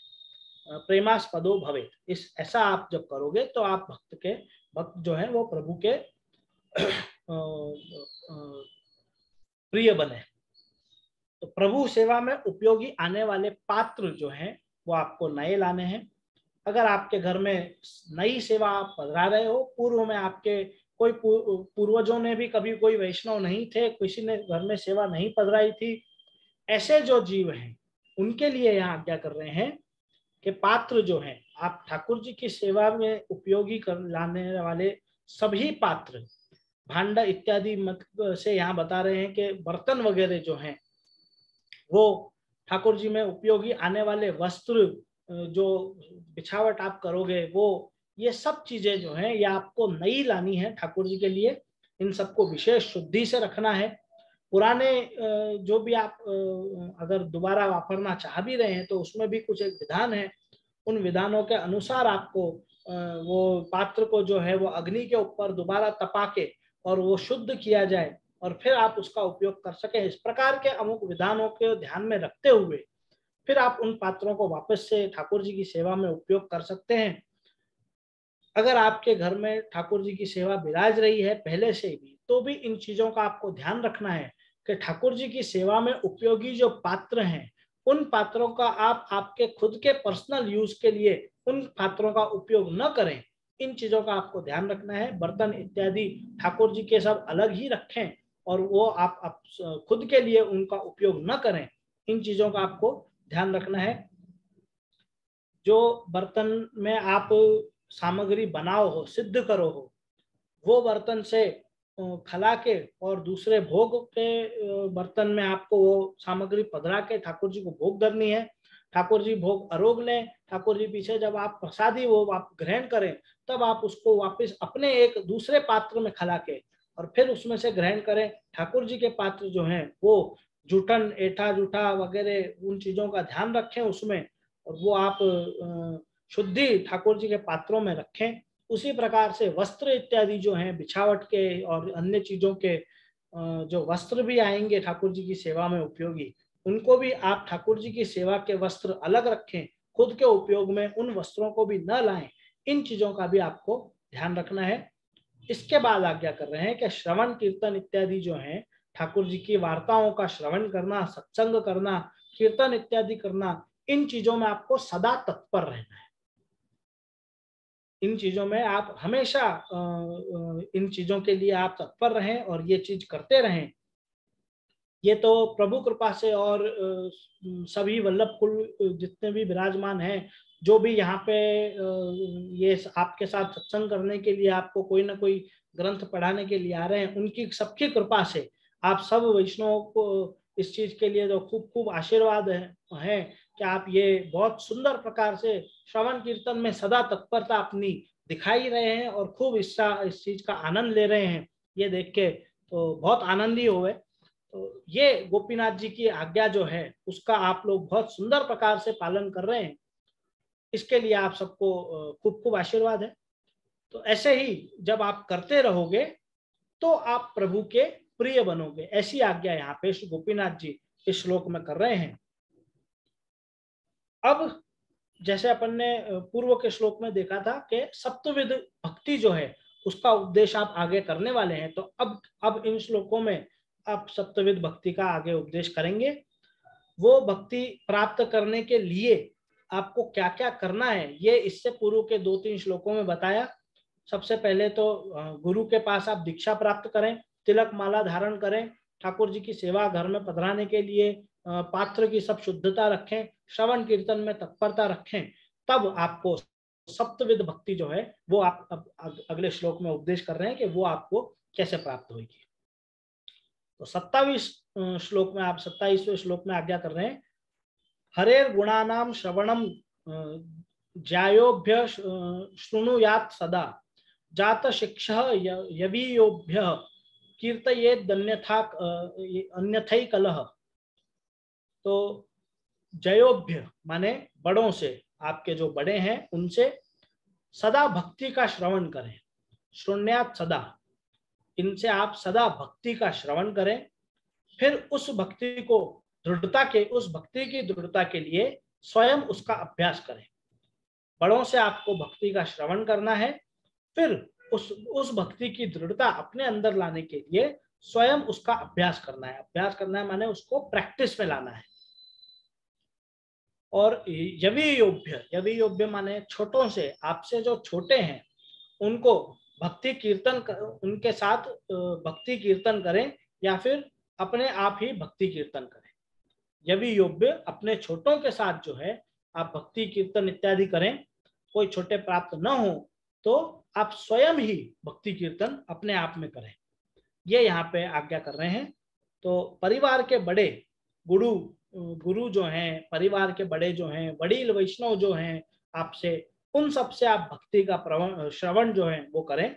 प्रेमास्पदो भवेत, इस ऐसा आप जब करोगे तो आप भक्त जो है वो प्रभु के प्रिय बने। तो प्रभु सेवा में उपयोगी आने वाले पात्र जो हैं वो आपको नए लाने हैं। अगर आपके घर में नई सेवा आप पधरा रहे हो, पूर्व में आपके कोई पूर्वजों ने भी कभी कोई वैष्णव नहीं थे, किसी ने घर में सेवा नहीं पधराई थी, ऐसे जो जीव हैं उनके लिए यहाँ आज्ञा कर रहे हैं कि पात्र जो हैं, आप ठाकुर जी की सेवा में उपयोगी कर लाने वाले सभी पात्र, भांडा इत्यादि मत से यहाँ बता रहे हैं कि बर्तन वगैरह जो हैं वो ठाकुर जी में उपयोगी आने वाले वस्त्र, जो बिछावट आप करोगे वो, ये सब चीजें जो हैं ये आपको नई लानी है ठाकुर जी के लिए। इन सबको विशेष शुद्धि से रखना है। पुराने जो भी आप अगर दोबारा वापरना चाह भी रहे हैं तो उसमें भी कुछ एक विधान है, उन विधानों के अनुसार आपको वो पात्र को जो है वो अग्नि के ऊपर दोबारा तपा के और वो शुद्ध किया जाए और फिर आप उसका उपयोग कर सकें। इस प्रकार के अमुक विधानों के ध्यान में रखते हुए फिर आप उन पात्रों को वापस से ठाकुर जी की सेवा में उपयोग कर सकते हैं। अगर आपके घर में ठाकुर जी की सेवा विराज रही है पहले से भी, तो भी इन चीजों का आपको ध्यान रखना है कि ठाकुर जी की सेवा में उपयोगी जो पात्र हैं, उन पात्रों का आप आपके खुद के पर्सनल यूज के लिए उन पात्रों का उपयोग न करें। इन चीजों का आपको ध्यान रखना है। बर्तन इत्यादि ठाकुर जी के सब अलग ही रखें और वो आप खुद के लिए उनका उपयोग न करें। इन चीजों का आपको ध्यान रखना है। जो बर्तन में आप सामग्री बनाओ हो, सिद्ध करो हो, वो बर्तन से खला के और दूसरे भोग के बर्तन में आपको वो सामग्री पधरा के ठाकुर जी को भोग धरनी है। ठाकुर जी भोग अरोग लें, ठाकुर जी पीछे जब आप प्रसादी वो आप ग्रहण करें, तब आप उसको वापस अपने एक दूसरे पात्र में खला के और फिर उसमें से ग्रहण करें। ठाकुर जी के पात्र जो हैं वो जूठन, एठा जूठा वगैरह उन चीजों का ध्यान रखें उसमें, और वो आप शुद्धि ठाकुर जी के पात्रों में रखें। उसी प्रकार से वस्त्र इत्यादि जो हैं बिछावट के और अन्य चीजों के जो वस्त्र भी आएंगे ठाकुर जी की सेवा में उपयोगी, उनको भी आप ठाकुर जी की सेवा के वस्त्र अलग रखें, खुद के उपयोग में उन वस्त्रों को भी न लाएं। इन चीजों का भी आपको ध्यान रखना है। इसके बाद आज्ञा कर रहे हैं कि श्रवण कीर्तन इत्यादि जो है, ठाकुर जी की वार्ताओं का श्रवण करना, सत्संग करना, कीर्तन इत्यादि करना, इन चीजों में आपको सदा तत्पर रहना है। इन चीजों में आप हमेशा इन चीजों के लिए आप तत्पर रहें और ये चीज करते रहें। ये तो प्रभु कृपा से और सभी वल्लभ कुल जितने भी विराजमान हैं, जो भी यहाँ पे ये आपके साथ सत्संग करने के लिए आपको कोई ना कोई ग्रंथ पढ़ाने के लिए आ रहे हैं, उनकी सबकी कृपा से आप सब वैष्णवों को इस चीज के लिए जो खूब खूब आशीर्वाद है कि आप ये बहुत सुंदर प्रकार से श्रवण कीर्तन में सदा तत्परता अपनी दिखाई रहे हैं और खूब इस चीज का आनंद ले रहे हैं। ये देख के तो बहुत आनंदी हुए। तो ये गोपीनाथ जी की आज्ञा जो है उसका आप लोग बहुत सुंदर प्रकार से पालन कर रहे हैं, इसके लिए आप सबको खूब खूब आशीर्वाद है। तो ऐसे ही जब आप करते रहोगे तो आप प्रभु के प्रिय बनोगे, ऐसी आज्ञा यहाँ पे श्री गोपीनाथ जी इस श्लोक में कर रहे हैं। अब जैसे अपन ने पूर्व के श्लोक में देखा था कि सप्तविध भक्ति जो है उसका उपदेश आप आगे करने वाले हैं, तो अब इन श्लोकों में आप सप्तविध भक्ति का आगे उपदेश करेंगे। वो भक्ति प्राप्त करने के लिए आपको क्या क्या करना है, ये इससे पूर्व के 2-3 श्लोकों में बताया। सबसे पहले तो गुरु के पास आप दीक्षा प्राप्त करें, तिलक माला धारण करें, ठाकुर जी की सेवा घर में पधराने के लिए पात्र की सब शुद्धता रखें, श्रवण कीर्तन में तत्परता रखें, तब आपको सप्तविध भक्ति जो है वो आप अब अगले श्लोक में उपदेश कर रहे हैं कि वो आपको कैसे प्राप्त होगी। तो 27 श्लोक में आप 27वें श्लोक में आज्ञा कर रहे हैं, हरेर गुणानाम श्रवणम ज्यायोभ्य शृणुयात सदा जात शिक्षः यवीयोभ्य कीर्तयेद अन्यथै कलह। तो जयोभ्य माने बड़ों से, आपके जो बड़े हैं उनसे सदा भक्ति का श्रवण करें, शृण्यात सदा, इनसे आप सदा भक्ति का श्रवण करें, फिर उस भक्ति की दृढ़ता के लिए स्वयं उसका अभ्यास करें। बड़ों से आपको भक्ति का श्रवण करना है, फिर उस भक्ति की दृढ़ता अपने अंदर लाने के लिए स्वयं उसका अभ्यास करना है। अभ्यास करना है माने उसको प्रैक्टिस में लाना है। और यवीयोभ्य माने छोटों से, आपसे जो छोटे हैं उनको उनके साथ भक्ति कीर्तन करें या फिर अपने आप ही भक्ति कीर्तन करें। यवीयोभ्य, अपने छोटों के साथ जो है आप भक्ति कीर्तन इत्यादि करें। कोई छोटे प्राप्त न हो तो आप स्वयं ही भक्ति कीर्तन अपने आप में करें, ये यहाँ पे आज्ञा कर रहे हैं। तो परिवार के बड़े गुरु जो हैं, परिवार के बड़े जो हैं, वडील वैष्णव जो हैं आपसे, उन सब से आप भक्ति का श्रवण जो है वो करें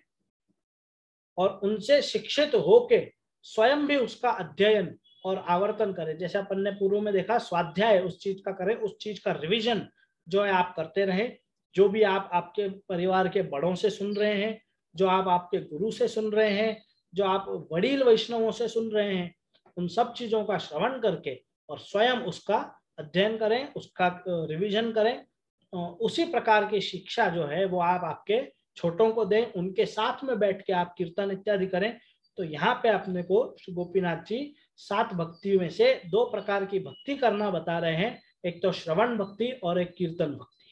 और उनसे शिक्षित होके स्वयं भी उसका अध्ययन और आवर्तन करें। जैसे अपन ने पूर्व में देखा, स्वाध्याय उस चीज का करें, उस चीज का रिवीजन जो है आप करते रहे। जो भी आप आपके परिवार के बड़ों से सुन रहे हैं, जो आप आपके गुरु से सुन रहे हैं, जो आप वडील वैष्णवों से सुन रहे हैं, उन सब चीजों का श्रवण करके और स्वयं उसका अध्ययन करें, उसका रिवीजन करें। उसी प्रकार की शिक्षा जो है वो आप आपके छोटों को दें, उनके साथ में बैठ के आप कीर्तन इत्यादि करें। तो यहाँ पे अपने को गोपीनाथ जी 7 भक्तियों में से 2 प्रकार की भक्ति करना बता रहे हैं, एक तो श्रवण भक्ति और एक कीर्तन भक्ति।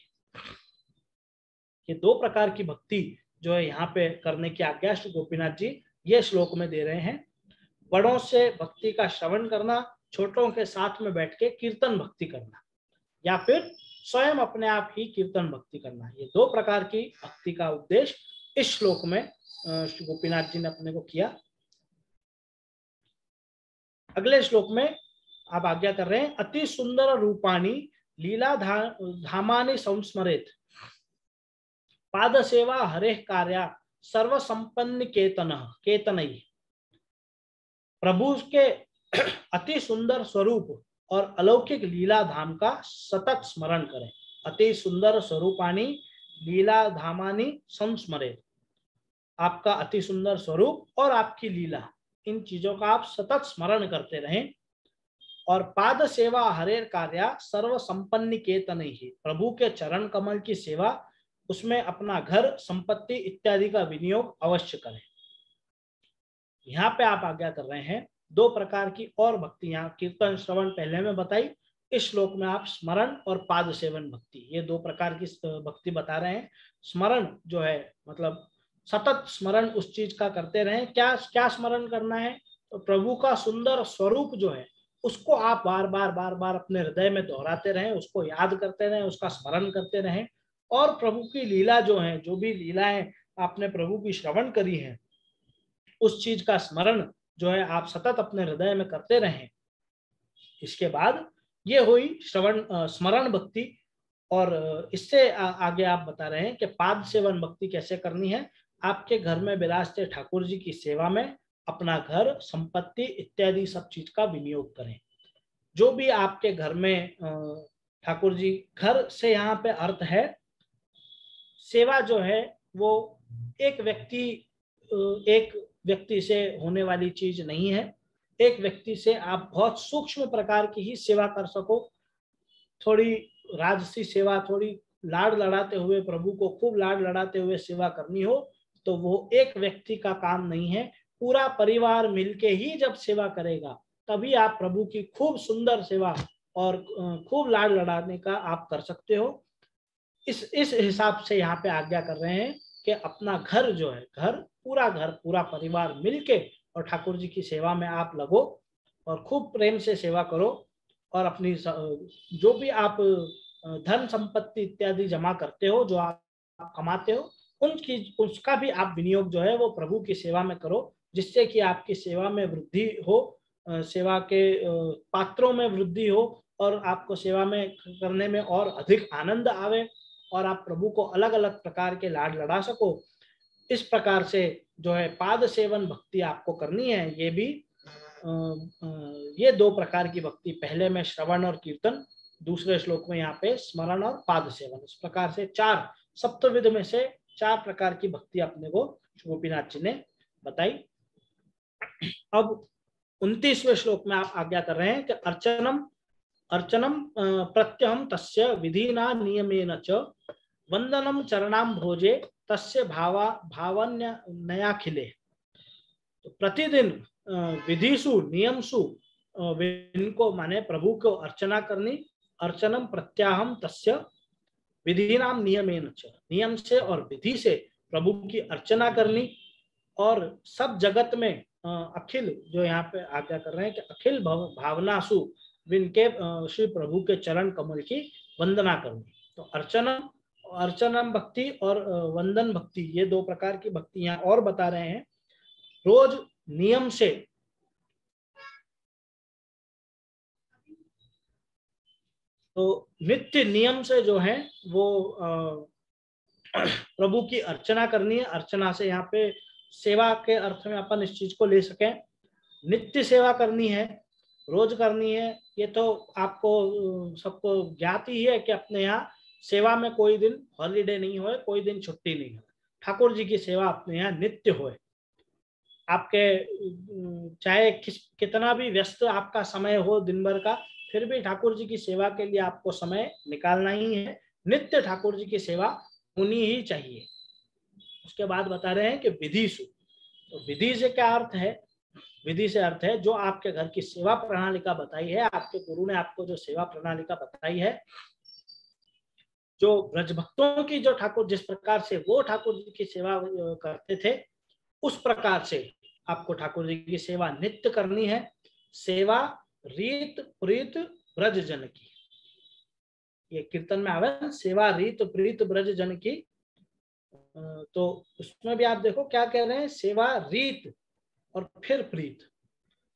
ये 2 प्रकार की भक्ति जो है यहाँ पे करने की आज्ञा श्री गोपीनाथ जी ये श्लोक में दे रहे हैं। बड़ों से भक्ति का श्रवण करना, छोटों के साथ में बैठ के कीर्तन भक्ति करना, या फिर स्वयं अपने आप ही कीर्तन भक्ति करना। ये 2 प्रकार की भक्ति का उपदेश इस श्लोक में श्री गोपीनाथ जी ने अपने को किया। अगले श्लोक में आप आज्ञा कर रहे हैं, अति सुंदर रूपाणी लीला धामानि संस्मरेत, पाद सेवा हरे कार्या सर्व संपन्न केतनई। प्रभु के अति सुंदर स्वरूप और अलौकिक लीला धाम का सतत स्मरण करें। अति सुंदर स्वरूपानी लीला धामानी संस्मरेत, आपका अति सुंदर स्वरूप और आपकी लीला, इन चीजों का आप सतत स्मरण करते रहें। और पाद सेवा हरेर कार्या सर्व संपन्न केतनई, प्रभु के चरण कमल की सेवा, उसमें अपना घर संपत्ति इत्यादि का विनियोग अवश्य करें। यहाँ पे आप आज्ञा कर रहे हैं 2 प्रकार की और भक्ति, यहाँ कीर्तन श्रवण पहले में बताई, इस श्लोक में आप स्मरण और पाद सेवन भक्ति, ये 2 प्रकार की भक्ति बता रहे हैं। स्मरण जो है मतलब सतत स्मरण उस चीज का करते रहें। क्या क्या स्मरण करना है? तो प्रभु का सुंदर स्वरूप जो है उसको आप बार बार अपने हृदय में दोहराते रहें, उसको याद करते रहें, उसका स्मरण करते रहें। और प्रभु की लीला जो है, जो भी लीलाएं आपने प्रभु की श्रवण करी है, उस चीज का स्मरण जो है आप सतत अपने हृदय में करते रहें। इसके बाद ये हुई श्रवण स्मरण भक्ति। और इससे आगे आप बता रहे हैं कि पाद सेवन भक्ति कैसे करनी है। आपके घर में विराजते ठाकुर जी की सेवा में अपना घर संपत्ति इत्यादि सब चीज का विनियोग करें। जो भी आपके घर में ठाकुर जी, घर से यहाँ पे अर्थ है सेवा जो है वो एक व्यक्ति से होने वाली चीज नहीं है। एक व्यक्ति से आप बहुत सूक्ष्म प्रकार की ही सेवा कर सको। थोड़ी राजसी सेवा, थोड़ी लाड लड़ाते हुए, प्रभु को खूब लाड लड़ाते हुए सेवा करनी हो तो वो एक व्यक्ति का काम नहीं है। पूरा परिवार मिलके ही जब सेवा करेगा तभी आप प्रभु की खूब सुंदर सेवा और खूब लाड लड़ाने का आप कर सकते हो। इस हिसाब से यहाँ पे आज्ञा कर रहे हैं कि अपना घर जो है, घर पूरा परिवार मिलके और ठाकुर जी की सेवा में आप लगो और खूब प्रेम से सेवा करो। और अपनी जो भी आप धन संपत्ति इत्यादि जमा करते हो, जो आप कमाते हो, उसका भी आप विनियोग जो है वो प्रभु की सेवा में करो, जिससे कि आपकी सेवा में वृद्धि हो, सेवा के पात्रों में वृद्धि हो और आपको सेवा में करने में और अधिक आनंद आवे और आप प्रभु को अलग अलग प्रकार के लाड लड़ा सको। इस प्रकार से जो है पाद सेवन भक्ति आपको करनी है। ये भी ये 2 प्रकार की भक्ति, पहले में श्रवण और कीर्तन, दूसरे श्लोक में यहाँ पे स्मरण और पाद सेवन। इस प्रकार से 4 सप्तविध में से 4 प्रकार की भक्ति अपने को गोपीनाथ जी ने बताई। अब 29वें श्लोक में आप आज्ञा कर रहे हैं कि अर्चनम प्रत्यहम तस्य विधिना नियमेन च वंदनम चरणाम भोजे तस्य भावन्य नयाखिले। तो प्रतिदिन विधिषु नियमसु इनको माने प्रभु को अर्चना करनी। अर्चनम प्रत्याहम तस्य विधिनाम नियमेन च, नियम से और विधि से प्रभु की अर्चना करनी। और सब जगत में अखिल जो यहाँ पे आज्ञा कर रहे हैं कि अखिल भावनासु इनके श्री प्रभु के चरण कमल की वंदना करनी। तो अर्चनम भक्ति और वंदन भक्ति, ये 2 प्रकार की भक्ति यहाँ और बता रहे हैं। रोज नियम से तो नित्य नियम से जो है वो प्रभु की अर्चना करनी है। अर्चना से यहाँ पे सेवा के अर्थ में अपन इस चीज को ले सकें। नित्य सेवा करनी है, रोज करनी है। ये तो आपको सबको ज्ञात ही है कि अपने यहाँ सेवा में कोई दिन हॉलीडे नहीं होए, कोई दिन छुट्टी नहीं हो। ठाकुर जी की सेवा अपने यहाँ नित्य होए। आपके चाहे कितना भी व्यस्त आपका समय हो दिन भर का, फिर भी ठाकुर जी की सेवा के लिए आपको समय निकालना ही है। नित्य ठाकुर जी की सेवा होनी ही चाहिए। उसके बाद बता रहे हैं कि विधिषु। तो विधि से क्या अर्थ है? विधि से अर्थ है जो आपके घर की सेवा प्रणालिका बताई है, आपके गुरु ने आपको जो सेवा प्रणालिका बताई है, जो ब्रज भक्तों की जो ठाकुर जिस प्रकार से वो ठाकुर जी की सेवा करते थे, उस प्रकार से आपको ठाकुर जी की सेवा नित्य करनी है। सेवा रीत प्रीत ब्रज जन की, ये कीर्तन में आवे, सेवा रीत प्रीत ब्रज जन की। तो उसमें भी आप देखो क्या कह रहे हैं, सेवा रीत और फिर प्रीत।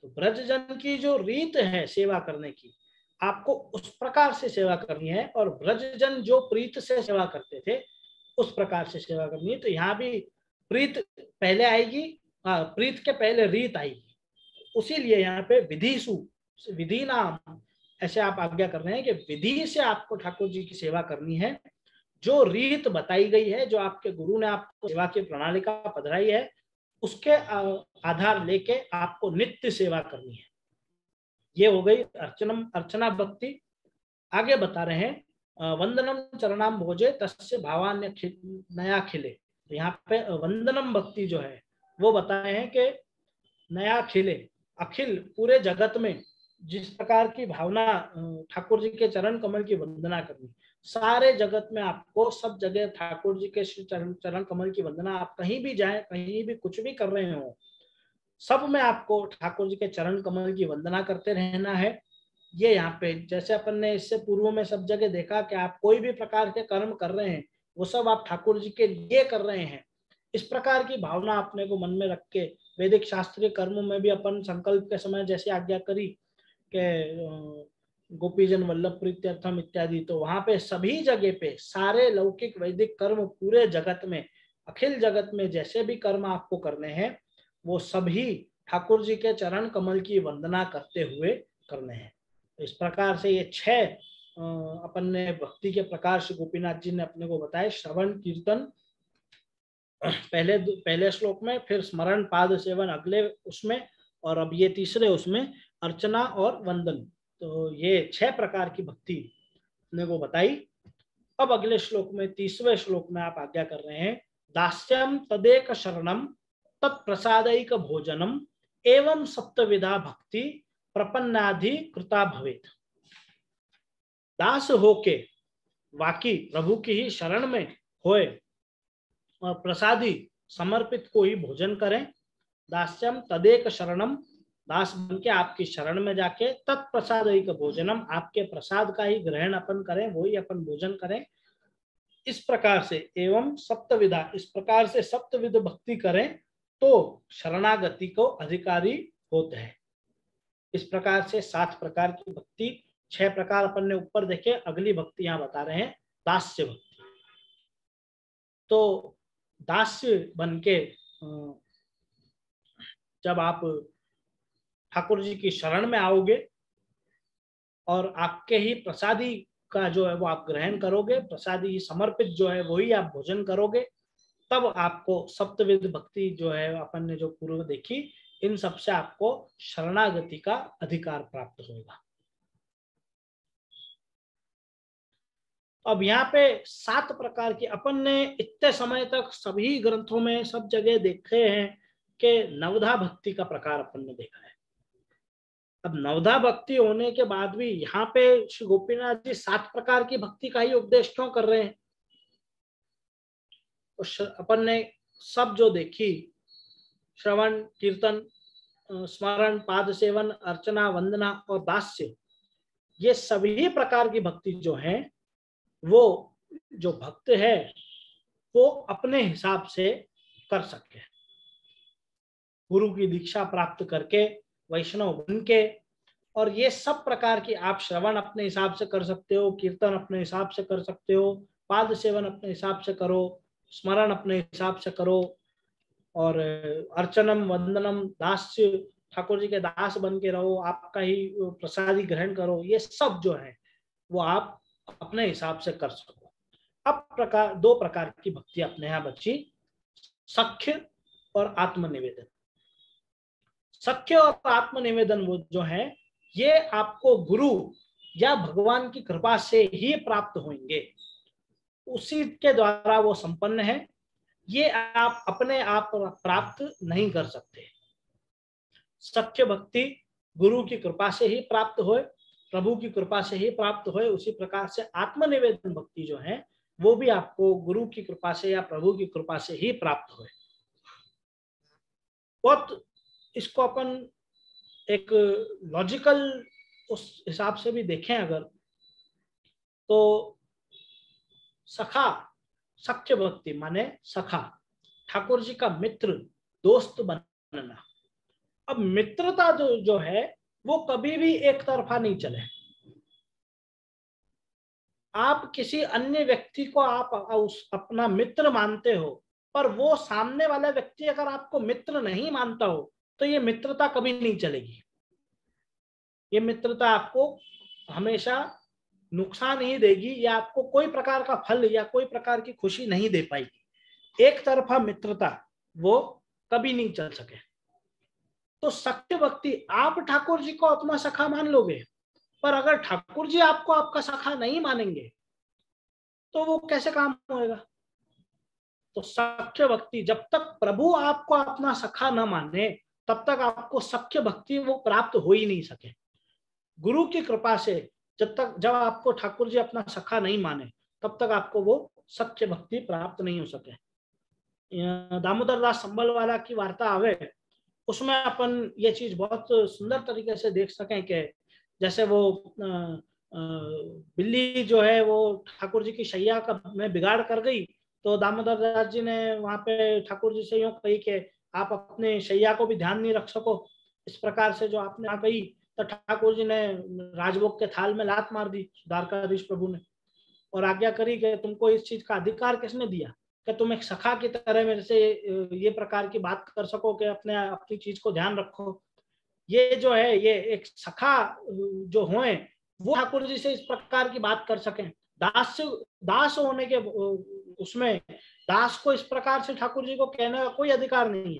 तो ब्रज जन की जो रीत है सेवा करने की, आपको उस प्रकार से सेवा करनी है, और ब्रज जन जो प्रीत से सेवा करते थे उस प्रकार से सेवा करनी है। तो यहाँ भी प्रीत पहले आएगी, प्रीत के पहले रीत आएगी, उसीलिए यहाँ पे विधिषु, विधि नाम ऐसे आप आज्ञा कर रहे हैं कि विधि से आपको ठाकुर जी की सेवा करनी है। जो रीत बताई गई है, जो आपके गुरु ने आपको सेवा की प्रणालिका पधराई है, उसके आधार लेके आपको नित्य सेवा करनी है। ये हो गई अर्चना भक्ति। आगे बता रहे हैं वंदनम चरणाम भोजे तस्य भावान्य नया खिले। यहाँ पे वंदनम भक्ति जो है वो बताए हैं कि नया खिले, अखिल पूरे जगत में जिस प्रकार की भावना ठाकुर जी के चरण कमल की वंदना करनी, सारे जगत में आपको सब जगह ठाकुर जी के चरण कमल की वंदना, आप कहीं भी जाएं, कहीं भी कुछ भी कर रहे हो, सब में आपको ठाकुर जी के चरण कमल की वंदना करते रहना है। ये यहाँ पे जैसे अपन ने इससे पूर्व में सब जगह देखा कि आप कोई भी प्रकार के कर्म कर रहे हैं वो सब आप ठाकुर जी के लिए कर रहे हैं, इस प्रकार की भावना अपने को मन में रख के वैदिक शास्त्रीय कर्म में भी अपन संकल्प के समय जैसे आज्ञा करी के गोपीजन वल्लभ प्रीत्यर्थम इत्यादि, तो वहां पे सभी जगह पे सारे लौकिक वैदिक कर्म पूरे जगत में, अखिल जगत में जैसे भी कर्म आपको करने हैं वो सभी ठाकुर जी के चरण कमल की वंदना करते हुए करने हैं। तो इस प्रकार से ये 6 अपन ने भक्ति के प्रकार से गोपीनाथ जी ने अपने को बताए। श्रवण कीर्तन पहले श्लोक में, फिर स्मरण पाद सेवन अगले उसमें, और अब ये तीसरे उसमें अर्चना और वंदन। तो ये 6 प्रकार की भक्ति अपने को बताई। अब अगले श्लोक में, 30वें श्लोक में आप आज्ञा कर रहे हैं दास्यम तदेक शरणम तत्प्रसादैक भोजनम एवं सप्तविधा भक्ति प्रपन्नाधि कृता भवेत। दास होके वाकी प्रभु की ही शरण में होए और प्रसादी समर्पित को ही भोजन करें। दास्यम तदेक शरणम, दास बन के आपकी शरण में जाके, तत्प्रसादैक भोजनम, आपके प्रसाद का ही ग्रहण अपन करें, वही अपन भोजन करें। इस प्रकार से एवं सप्तविधा, इस प्रकार से सप्तविध भक्ति करें तो शरणागति को अधिकारी होते हैं। इस प्रकार से 7 प्रकार की भक्ति, 6 प्रकार अपन ने ऊपर देखे, अगली भक्ति यहाँ बता रहे हैं दास्य भक्ति। तो दास्य बन के जब आप ठाकुर जी की शरण में आओगे और आपके ही प्रसादी का जो है वो आप ग्रहण करोगे, प्रसादी समर्पित जो है वही आप भोजन करोगे, तब आपको सप्तविध भक्ति जो है अपन ने जो पूर्व देखी, इन सब से आपको शरणागति का अधिकार प्राप्त होगा। अब यहाँ पे 7 प्रकार की अपन ने इतने समय तक सभी ग्रंथों में सब जगह देखे हैं कि नवधा भक्ति का प्रकार अपन ने देखा है। अब नवधा भक्ति होने के बाद भी यहाँ पे श्री गोपीनाथ जी 7 प्रकार की भक्ति का ही उपदेश क्यों कर रहे हैं? तो अपन ने सब जो देखी, श्रवण कीर्तन स्मरण पाद सेवन अर्चना वंदना और दास्य, ये सभी प्रकार की भक्ति जो है वो जो भक्त है वो अपने हिसाब से कर सके, गुरु की दीक्षा प्राप्त करके वैष्णव बन के। और ये सब प्रकार की आप श्रवण अपने हिसाब से कर सकते हो, कीर्तन अपने हिसाब से कर सकते हो, पाद सेवन अपने हिसाब से करो, स्मरण अपने हिसाब से करो, और अर्चनम वंदनम दास्य, ठाकुर जी के दास बन के रहो, आपका ही प्रसादी ग्रहण करो, ये सब जो है वो आप अपने हिसाब से कर सको। अब 2 प्रकार की भक्ति अपने यहाँ बची, सख्य और आत्मनिवेदन। सख्य और आत्मनिवेदन वो जो है ये आपको गुरु या भगवान की कृपा से ही प्राप्त होंगे, उसी के द्वारा वो संपन्न है। ये आप अपने आप प्राप्त नहीं कर सकते। सख्य भक्ति गुरु की कृपा से ही प्राप्त होए, प्रभु की कृपा से ही प्राप्त होए। उसी प्रकार से आत्मनिवेदन भक्ति जो है वो भी आपको गुरु की कृपा से या प्रभु की कृपा से ही प्राप्त होए। बहुत इसको अपन एक लॉजिकल उस हिसाब से भी देखें अगर, तो सखा, सख्य भक्ति माने सखा, ठाकुर जी का मित्र, दोस्त बनना। अब मित्रता जो है वो कभी भी एक तरफा नहीं चले। आप किसी अन्य व्यक्ति को आप अपना मित्र मानते हो, पर वो सामने वाला व्यक्ति अगर आपको मित्र नहीं मानता हो तो ये मित्रता कभी नहीं चलेगी। ये मित्रता आपको हमेशा नुकसान ही देगी या आपको कोई प्रकार का फल या कोई प्रकार की खुशी नहीं दे पाएगी। एक तरफा मित्रता वो कभी नहीं चल सके। तो सख्य भक्ति, आप ठाकुर जी को अपना सखा मान लोगे, पर अगर ठाकुर जी आपको आपका सखा नहीं मानेंगे तो वो कैसे काम होएगा। तो सख्य भक्ति, जब तक प्रभु आपको अपना सखा न माने तब तक आपको सख्य भक्ति वो प्राप्त हो ही नहीं सके। गुरु की कृपा से जब आपको ठाकुर जी अपना सखा नहीं माने तब तक आपको वो सख्य भक्ति प्राप्त नहीं हो सके। दामोदर दास संबलवाला की वार्ता आवे, उसमें अपन ये चीज बहुत सुंदर तरीके से देख सकें कि जैसे वो बिल्ली जो है वो ठाकुर जी की शैया का में बिगाड़ कर गई, तो दामोदर दास जी ने वहां पे ठाकुर जी से यूं कही कि आप अपने शैया को भी ध्यान नहीं रख सको, इस प्रकार से जो आपने कही। तो ठाकुर जी ने राजभोग के थाल में लात मार दी द्वारकाधीश प्रभु ने, और आज्ञा करी कि तुमको इस चीज का अधिकार किसने दिया कि तुम एक सखा की तरह मेरे से ये प्रकार की बात कर सको कि अपनी चीज को ध्यान रखो। ये जो है ये एक सखा जो होए वो ठाकुर जी से इस प्रकार की बात कर सकें। दास होने के उसमें दास को इस प्रकार से ठाकुर जी को कहने का कोई अधिकार नहीं है।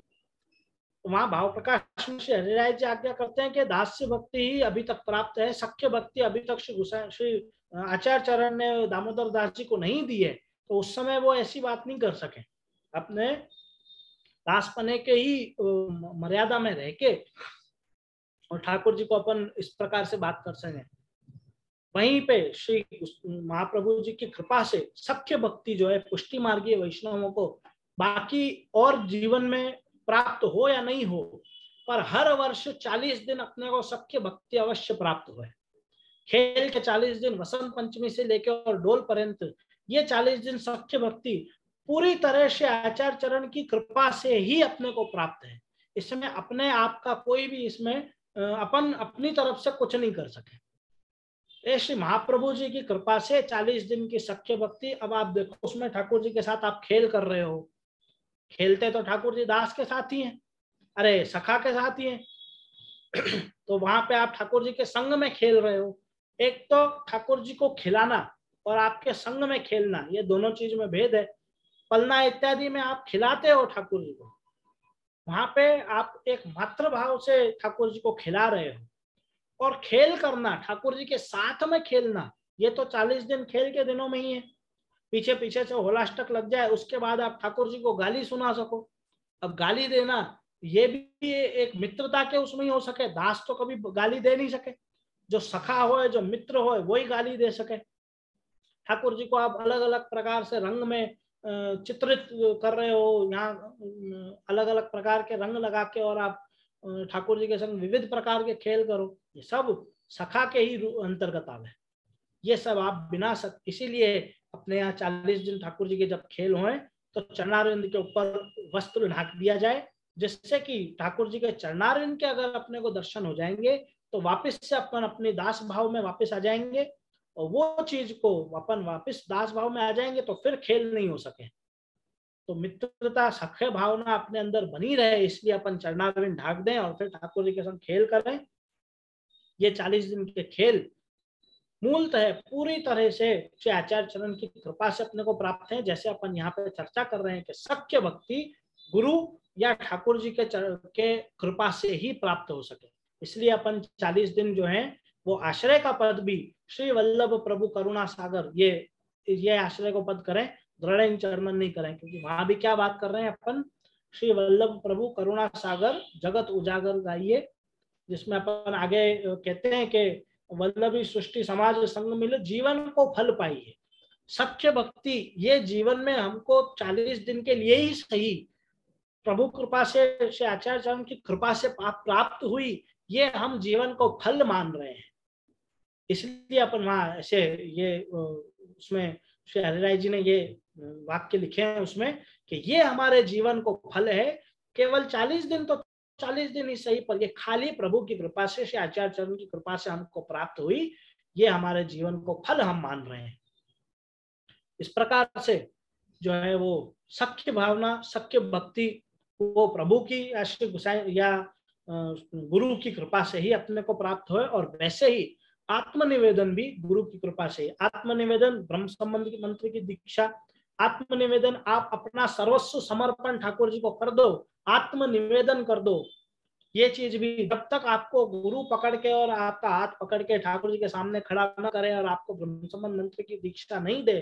तो वहां भाव प्रकाश में श्री हरिराय जी आज्ञा करते हैं कि दास्य भक्ति ही अभी तक प्राप्त है, सख्य भक्ति अभी तक श्री आचार्य चरण ने दामोदर दास जी को नहीं दी है। तो उस समय वो ऐसी बात नहीं कर सके, अपने दासपने के ही मर्यादा में रह के और ठाकुर जी को अपन इस प्रकार से बात कर सकें। वहीं पे श्री महाप्रभु जी की कृपा से सख्य भक्ति जो है पुष्टि मार्गीय वैष्णवों को बाकी और जीवन में प्राप्त हो या नहीं हो, पर हर वर्ष 40 दिन अपने को सख्य भक्ति अवश्य प्राप्त हुए। खेल के 40 दिन, वसंत पंचमी से लेकर और डोल पर्यंत, ये 40 दिन सख्य भक्ति पूरी तरह से आचार्य चरण की कृपा से ही अपने को प्राप्त है। इसमें अपने आप का कोई भी इसमें अपन अपनी तरफ से कुछ नहीं कर सके। श्री महाप्रभु जी की कृपा से 40 दिन की सख्य भक्ति। अब आप देखो उसमें ठाकुर जी के साथ आप खेल कर रहे हो, खेलते तो ठाकुर जी दास के साथ ही हैं, अरे सखा के साथ ही हैं। तो वहां पे आप ठाकुर जी के संग में खेल रहे हो। एक तो ठाकुर जी को खिलाना और आपके संग में खेलना, ये दोनों चीज में भेद है। पलना इत्यादि में आप खिलाते हो ठाकुर जी को, वहां पे आप एक मातृ भाव से ठाकुर जी को खिला रहे हो। और खेल करना, ठाकुर जी के साथ में खेलना, ये तो 40 दिन खेल के दिनों में ही है। पीछे पीछे से होलाष्टक लग जाए, उसके बाद आप ठाकुर जी को गाली सुना सको। अब गाली देना ये भी एक मित्रता के उसमें ही हो सके। दास तो कभी गाली दे नहीं सके, जो सखा हो जो मित्र हो वही गाली दे सके। ठाकुर जी को आप अलग अलग प्रकार से रंग में चित्रित कर रहे हो, यहाँ अलग अलग प्रकार के रंग लगा के और आप ठाकुर जी के संग विविध प्रकार के खेल करो, ये सब सखा के ही अंतर्गत आवे। ये सब आप बिना इसीलिए अपने यहाँ 40 दिन ठाकुर जी के जब खेल होए तो चरणारविंद के ऊपर वस्त्र ढाक दिया जाए, जिससे कि ठाकुर जी के चरणारविंद के अगर अपने को दर्शन हो जाएंगे तो वापस से अपन अपने दास भाव में वापस आ जाएंगे, और वो चीज को अपन वापस दास भाव में आ जाएंगे तो फिर खेल नहीं हो सके। तो मित्रता सख्य भावना अपने अंदर बनी रहे, इसलिए अपन चरणारविंद ढाक दें और फिर ठाकुर जी के संग खेल करें। ये 40 दिन के खेल मूलतः पूरी तरह से श्री आचार्य चरण की कृपा से अपने को प्राप्त है। जैसे अपन यहाँ पे चर्चा कर रहे हैं कि सख्य भक्ति गुरु या ठाकुर जी के कृपा से ही प्राप्त हो सके, इसलिए अपन 40 दिन जो है वो आश्रय का पद भी श्री वल्लभ प्रभु करुणा सागर ये आश्रय को पद करें, दृढ़ चरणन नहीं करें, क्योंकि वहां भी क्या बात कर रहे हैं अपन, श्री वल्लभ प्रभु करुणा सागर जगत उजागर गाइए, जिसमें अपन आगे कहते हैं कि वल्लभी सृष्टि समाज संग मिले जीवन को फल पाइए। सख्य भक्ति ये जीवन में हमको 40 दिन के लिए ही सही प्रभु कृपा से आचार्य चरण की कृपा से प्राप्त हुई, ये हम जीवन को फल मान रहे हैं। इसलिए अपन वहां ऐसे ये उसमें श्री हरिराय जी ने ये वाक्य लिखे हैं उसमें कि ये हमारे जीवन को फल है। केवल 40 दिन तो 40 दिन ही सही, पर ये खाली प्रभु की कृपा से श्री आचार्य चरण की कृपा से हमको प्राप्त हुई, ये हमारे जीवन को फल हम मान रहे हैं। इस प्रकार से जो है वो सख्य भावना, सख्य भक्ति वो प्रभु की या गुरु की कृपा से ही अपने को प्राप्त हुए, और वैसे ही आत्मनिवेदन भी गुरु की कृपा से। आत्मनिवेदन ब्रह्म संबंध मंत्र की दीक्षा, आत्मनिवेदन आप अपना सर्वस्व समर्पण ठाकुर जी को कर दो, आत्मनिवेदन कर दो। ये चीज भी जब तक आपको गुरु पकड़ के और आपका हाथ पकड़ के ठाकुर जी के सामने खड़ा न करे और आपको ब्रह्म संबंध मंत्र की दीक्षा नहीं दे,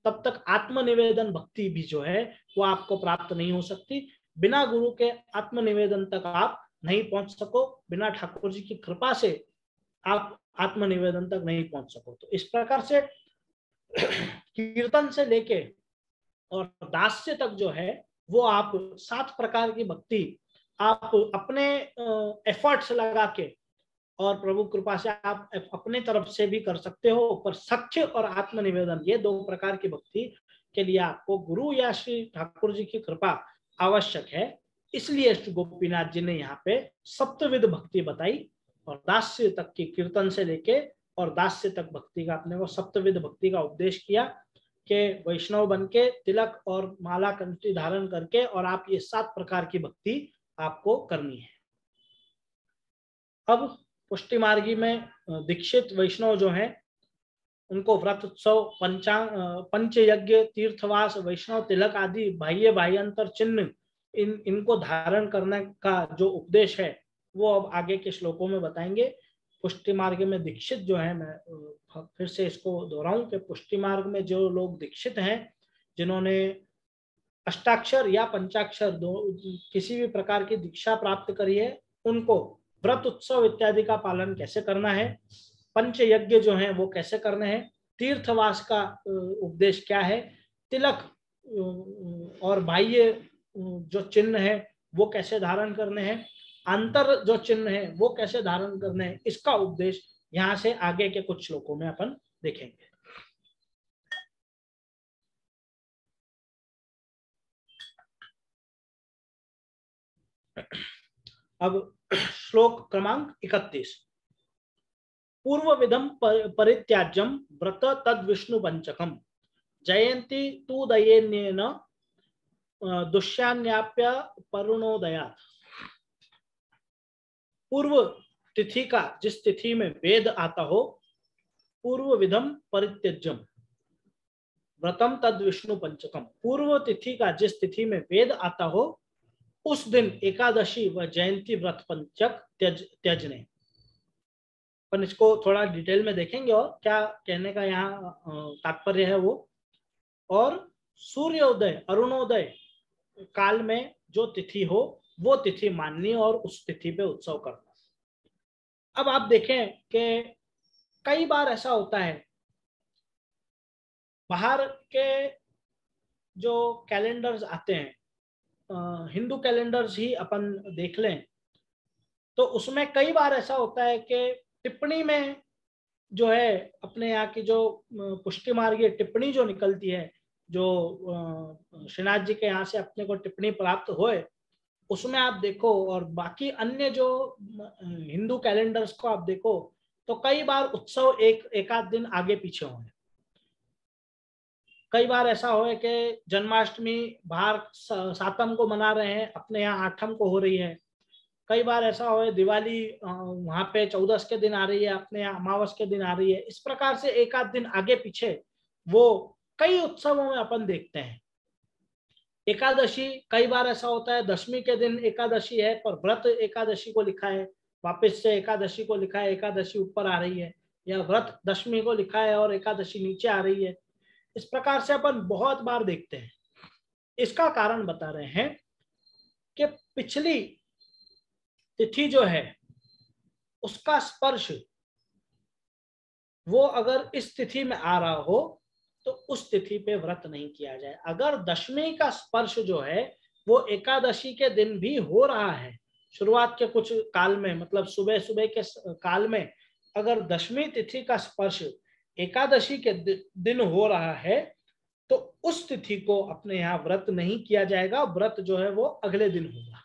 तब तक आत्मनिवेदन भक्ति भी जो है वो आपको प्राप्त नहीं हो सकती। बिना गुरु के आत्मनिवेदन तक आप नहीं पहुंच सको, बिना ठाकुर जी की कृपा से आप आत्मनिवेदन तक नहीं पहुंच सको। तो इस प्रकार से कीर्तन से लेके और दास्य तक जो है वो आप 7 प्रकार की भक्ति आप अपने एफर्ट्स लगा के और प्रभु कृपा से आप अपने तरफ से भी कर सकते हो। पर सख्य और आत्मनिवेदन ये 2 प्रकार की भक्ति के लिए आपको गुरु या श्री ठाकुर जी की कृपा आवश्यक है। इसलिए श्री गोपीनाथ जी ने यहाँ पे सप्तविध भक्ति बताई, और दास्य तक की कीर्तन से लेके और दास्य तक भक्ति का अपने को सप्तविध भक्ति का उपदेश किया कि वैष्णव बन के तिलक और माला कंठी धारण करके और आप ये 7 प्रकार की भक्ति आपको करनी है। अब पुष्टि मार्गी में दीक्षित वैष्णव जो हैं उनको व्रत उत्सव, पंच यज्ञ, तीर्थवास, वैष्णव तिलक आदि बाह्य बाह्यंतर चिन्ह इनको धारण करने का जो उपदेश है वो अब आगे के श्लोकों में बताएंगे। पुष्टि मार्ग में दीक्षित जो है, मैं फिर से इसको दोहराऊं कि पुष्टि मार्ग में जो लोग दीक्षित हैं, जिन्होंने अष्टाक्षर या पंचाक्षर किसी भी प्रकार की दीक्षा प्राप्त करी है, उनको व्रत उत्सव इत्यादि का पालन कैसे करना है, पंच यज्ञ जो हैं वो कैसे करने हैं, तीर्थवास का उपदेश क्या है, तिलक और बाह्य जो चिन्ह है वो कैसे धारण करने हैं, अंतर जो चिन्ह है वो कैसे धारण करने हैं, इसका उपदेश यहाँ से आगे के कुछ श्लोकों में अपन देखेंगे। अब श्लोक क्रमांक 31। पूर्व विधम परित्याज्यम व्रत तद विष्णु पंचकम जयंती तु दयेन दुष्यान्याप्य परुणोदयात्। पूर्व तिथि का जिस तिथि में वेद आता हो, पूर्व विधम परित्यज्यम व्रतम तद विष्णु पंचकम, पूर्व तिथि का जिस तिथि में वेद आता हो उस दिन एकादशी व जयंती व्रत पंचक त्यजने। अपन इसको थोड़ा डिटेल में देखेंगे और क्या कहने का यहाँ तात्पर्य है वो। और सूर्योदय अरुणोदय काल में जो तिथि हो वो तिथि माननी और उस तिथि पे उत्सव करना। अब आप देखें कि कई बार ऐसा होता है, बाहर के जो कैलेंडर्स आते हैं, हिंदू कैलेंडर्स ही अपन देख लें तो उसमें कई बार ऐसा होता है कि टिप्पणी में जो है अपने यहाँ की जो पुष्टि मार्गीय टिप्पणी जो निकलती है, जो श्रीनाथ जी के यहाँ से अपने को टिप्पणी प्राप्त होए, उसमें आप देखो और बाकी अन्य जो हिंदू कैलेंडर्स को आप देखो तो कई बार उत्सव एक आध दिन आगे पीछे हुए। कई बार ऐसा हो कि जन्माष्टमी बाहर 7 को मना रहे हैं, अपने यहाँ 8 को हो रही है। कई बार ऐसा हो दिवाली वहां पे 14 के दिन आ रही है, अपने यहाँ अमावस के दिन आ रही है। इस प्रकार से एक आध दिन आगे पीछे वो कई उत्सवों में अपन देखते हैं। एकादशी कई बार ऐसा होता है, दशमी के दिन एकादशी है पर व्रत एकादशी को लिखा है, वापस से एकादशी को लिखा है, एकादशी ऊपर आ रही है, या व्रत दशमी को लिखा है और एकादशी नीचे आ रही है। इस प्रकार से अपन बहुत बार देखते हैं। इसका कारण बता रहे हैं कि पिछली तिथि जो है उसका स्पर्श वो अगर इस तिथि में आ रहा हो तो उस तिथि पे व्रत नहीं किया जाए। अगर दशमी का स्पर्श जो है वो एकादशी के दिन भी हो रहा है, शुरुआत के कुछ काल में, मतलब सुबह सुबह के काल में अगर दशमी तिथि का स्पर्श एकादशी के दिन हो रहा है तो उस तिथि को अपने यहाँ व्रत नहीं किया जाएगा। व्रत जो है वो अगले दिन होगा।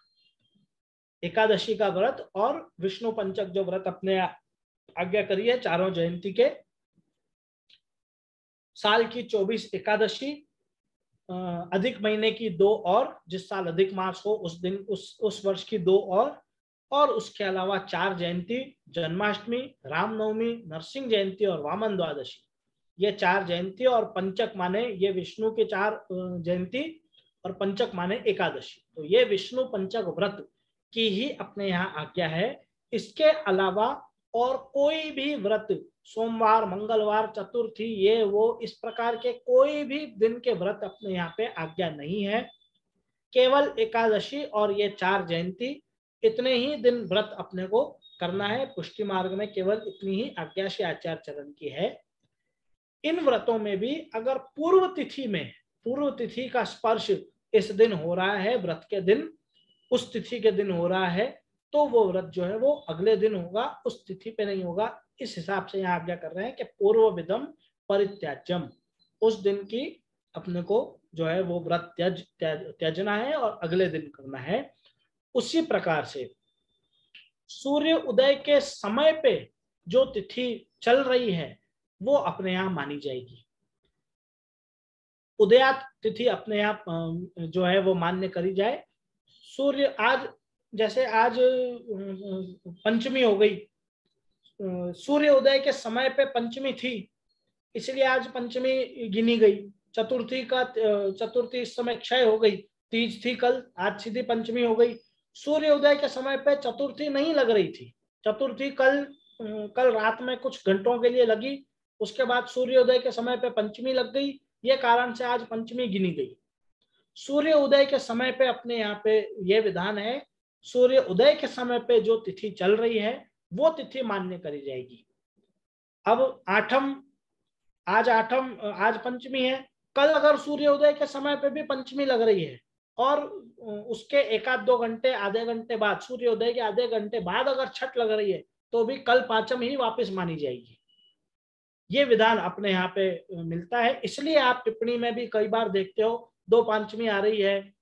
एकादशी का व्रत और विष्णु पंचक जो व्रत अपने आज्ञा करी है चारों जयंती के, साल की 24 एकादशी, अधिक महीने की 2 और, जिस साल अधिक मास हो उस दिन उस वर्ष की 2 और उसके अलावा 4 जयंती, जन्माष्टमी, रामनवमी, नरसिंह जयंती और वामन द्वादशी, ये 4 जयंती और पंचक माने ये विष्णु के 4 जयंती और पंचक माने एकादशी। तो ये विष्णु पंचक व्रत की ही अपने यहाँ आज्ञा है। इसके अलावा और कोई भी व्रत, सोमवार, मंगलवार, चतुर्थी, ये वो, इस प्रकार के कोई भी दिन के व्रत अपने यहाँ पे आज्ञा नहीं है। केवल एकादशी और ये 4 जयंती, इतने ही दिन व्रत अपने को करना है। पुष्टि मार्ग में केवल इतनी ही आज्ञा श्री आचार्य चरण की है। इन व्रतों में भी अगर पूर्व तिथि का स्पर्श इस दिन हो रहा है, व्रत के दिन उस तिथि के दिन हो रहा है, तो वो व्रत जो है वो अगले दिन होगा, उस तिथि पे नहीं होगा। इस हिसाब से यहाँ आज्ञा कर रहे हैं कि पूर्व विदम परित्याज्यम, उस दिन की अपने को जो है वो व्रत त्यजना है और अगले दिन करना है। उसी प्रकार से सूर्य उदय के समय पे जो तिथि चल रही है वो अपने यहाँ मानी जाएगी। उदयात तिथि अपने यहाँ जो है वो मान्य करी जाए। सूर्य आज, जैसे आज पंचमी हो गई, सूर्य उदय के समय पे पंचमी थी, इसलिए आज पंचमी गिनी गई। चतुर्थी इस समय क्षय हो गई, तीज थी कल, आज सीधी पंचमी हो गई। सूर्य उदय के समय पे चतुर्थी नहीं लग रही थी, चतुर्थी कल रात में कुछ घंटों के लिए लगी, उसके बाद सूर्योदय के समय पे पंचमी लग गई, ये कारण से आज पंचमी गिनी गई। सूर्य उदय के समय पे अपने यहाँ पे ये विधान है, सूर्य उदय के समय पे जो तिथि चल रही है वो तिथि मान्य करी जाएगी। अब आज पंचमी है, कल अगर सूर्य उदय के समय पे भी पंचमी लग रही है और उसके 1-2 घंटे, आधे घंटे बाद, सूर्योदय के आधे घंटे बाद अगर छठ लग रही है तो भी कल पांचम ही वापस मानी जाएगी। ये विधान अपने यहाँ पे मिलता है। इसलिए आप टिप्पणी में भी कई बार देखते हो 2 पंचमी आ रही है,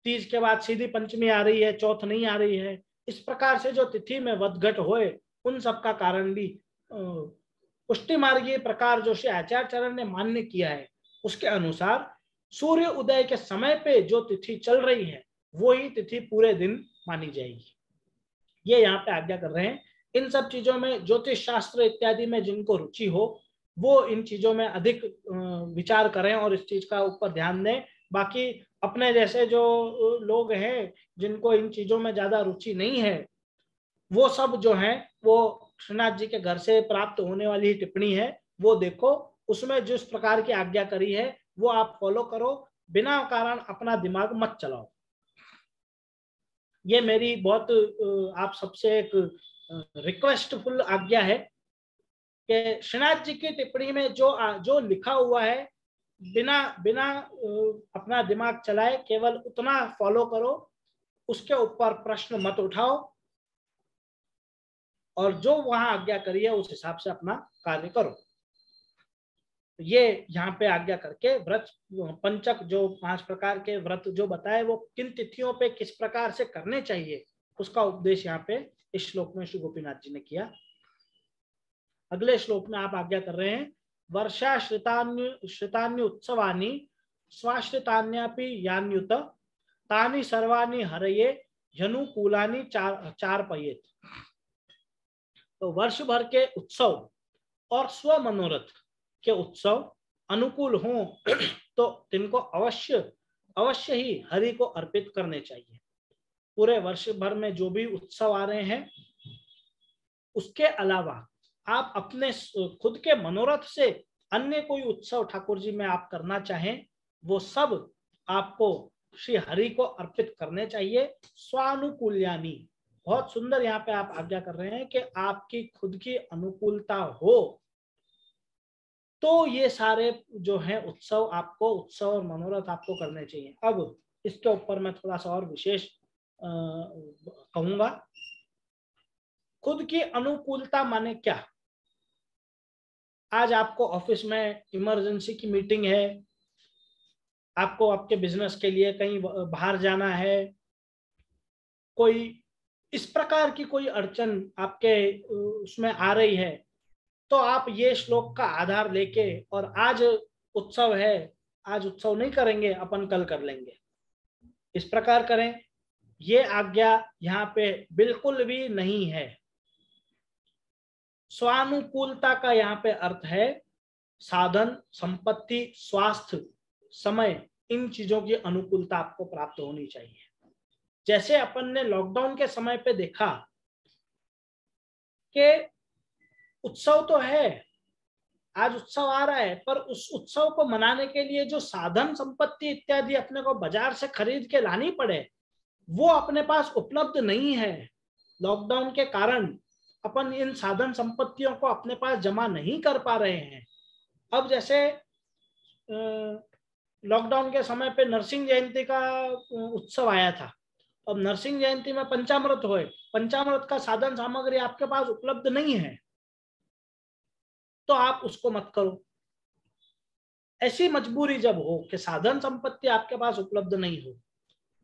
तीज के बाद सीधी पंचमी आ रही है, चौथ नहीं आ रही है। इस प्रकार से जो तिथि में वदघट होए, उन सब का कारण भी पुष्टि मार्गीय प्रकार जो श्री आचार्य चरण ने मान्य किया है उसके अनुसार सूर्य उदय के समय पे जो तिथि चल रही है वो ही तिथि पूरे दिन मानी जाएगी। ये यहाँ पे आज्ञा कर रहे हैं। इन सब चीजों में, ज्योतिष शास्त्र इत्यादि में जिनको रुचि हो वो इन चीजों में अधिक विचार करें और इस चीज का ऊपर ध्यान दें। बाकी अपने जैसे जो लोग हैं जिनको इन चीजों में ज्यादा रुचि नहीं है, वो सब जो है वो श्रीनाथ जी के घर से प्राप्त होने वाली टिप्पणी है, वो देखो, उसमें जिस प्रकार की आज्ञा करी है वो आप फॉलो करो, बिना कारण अपना दिमाग मत चलाओ। ये मेरी बहुत आप सबसे एक रिक्वेस्टफुल आज्ञा है कि श्रीनाथ जी की टिप्पणी में जो लिखा हुआ है बिना अपना दिमाग चलाए केवल उतना फॉलो करो, उसके ऊपर प्रश्न मत उठाओ और जो वहां आज्ञा करी है उस हिसाब से अपना कार्य करो। ये यहाँ पे आज्ञा करके व्रत पंचक जो 5 प्रकार के व्रत जो बताए वो किन तिथियों पे किस प्रकार से करने चाहिए उसका उपदेश यहाँ पे इस श्लोक में श्री गोपीनाथ जी ने किया। अगले श्लोक में आप आज्ञा कर रहे हैं, वर्षा श्रितान्य उत्सवानि स्वाश्रितान्यापि यान्युत तानि सर्वाणि हरये ह्यनुकूलानि चार्पयेत्। तो वर्ष भर के उत्सव और स्व मनोरथ के उत्सव अनुकूल हों तो तिनको अवश्य ही हरि को अर्पित करने चाहिए। पूरे वर्ष भर में जो भी उत्सव आ रहे हैं उसके अलावा आप अपने खुद के मनोरथ से अन्य कोई उत्सव ठाकुर जी में आप करना चाहें, वो सब आपको श्री हरि को अर्पित करने चाहिए। स्वानुकूल्यानी, बहुत सुंदर यहाँ पे आप आज्ञा कर रहे हैं कि आपकी खुद की अनुकूलता हो तो ये सारे जो हैं उत्सव और मनोरथ आपको करने चाहिए। अब इसके ऊपर मैं थोड़ा सा और विशेष कहूंगा। खुद की अनुकूलता माने क्या? आज आपको ऑफिस में इमरजेंसी की मीटिंग है, आपको आपके बिजनेस के लिए कहीं बाहर जाना है, कोई इस प्रकार की कोई अड़चन आपके उसमें आ रही है, तो आप ये श्लोक का आधार लेके और आज उत्सव है, आज उत्सव नहीं करेंगे, अपन कल कर लेंगे, इस प्रकार करें, ये आज्ञा यहाँ पे बिल्कुल भी नहीं है। स्वानुकूलता का यहाँ पे अर्थ है साधन, संपत्ति, स्वास्थ्य, समय, इन चीजों की अनुकूलता आपको प्राप्त होनी चाहिए। जैसे अपन ने लॉकडाउन के समय पे देखा कि उत्सव तो है, आज उत्सव आ रहा है, पर उस उत्सव को मनाने के लिए जो साधन संपत्ति इत्यादि अपने को बाजार से खरीद के लानी पड़े, वो अपने पास उपलब्ध नहीं है। लॉकडाउन के कारण अपन इन साधन संपत्तियों को अपने पास जमा नहीं कर पा रहे हैं। अब जैसे लॉकडाउन के समय पे नरसिंह जयंती का उत्सव आया था, अब नरसिंह जयंती में पंचामृत होए, पंचामृत का साधन सामग्री आपके पास उपलब्ध नहीं है, तो आप उसको मत करो। ऐसी मजबूरी जब हो कि साधन संपत्ति आपके पास उपलब्ध नहीं हो,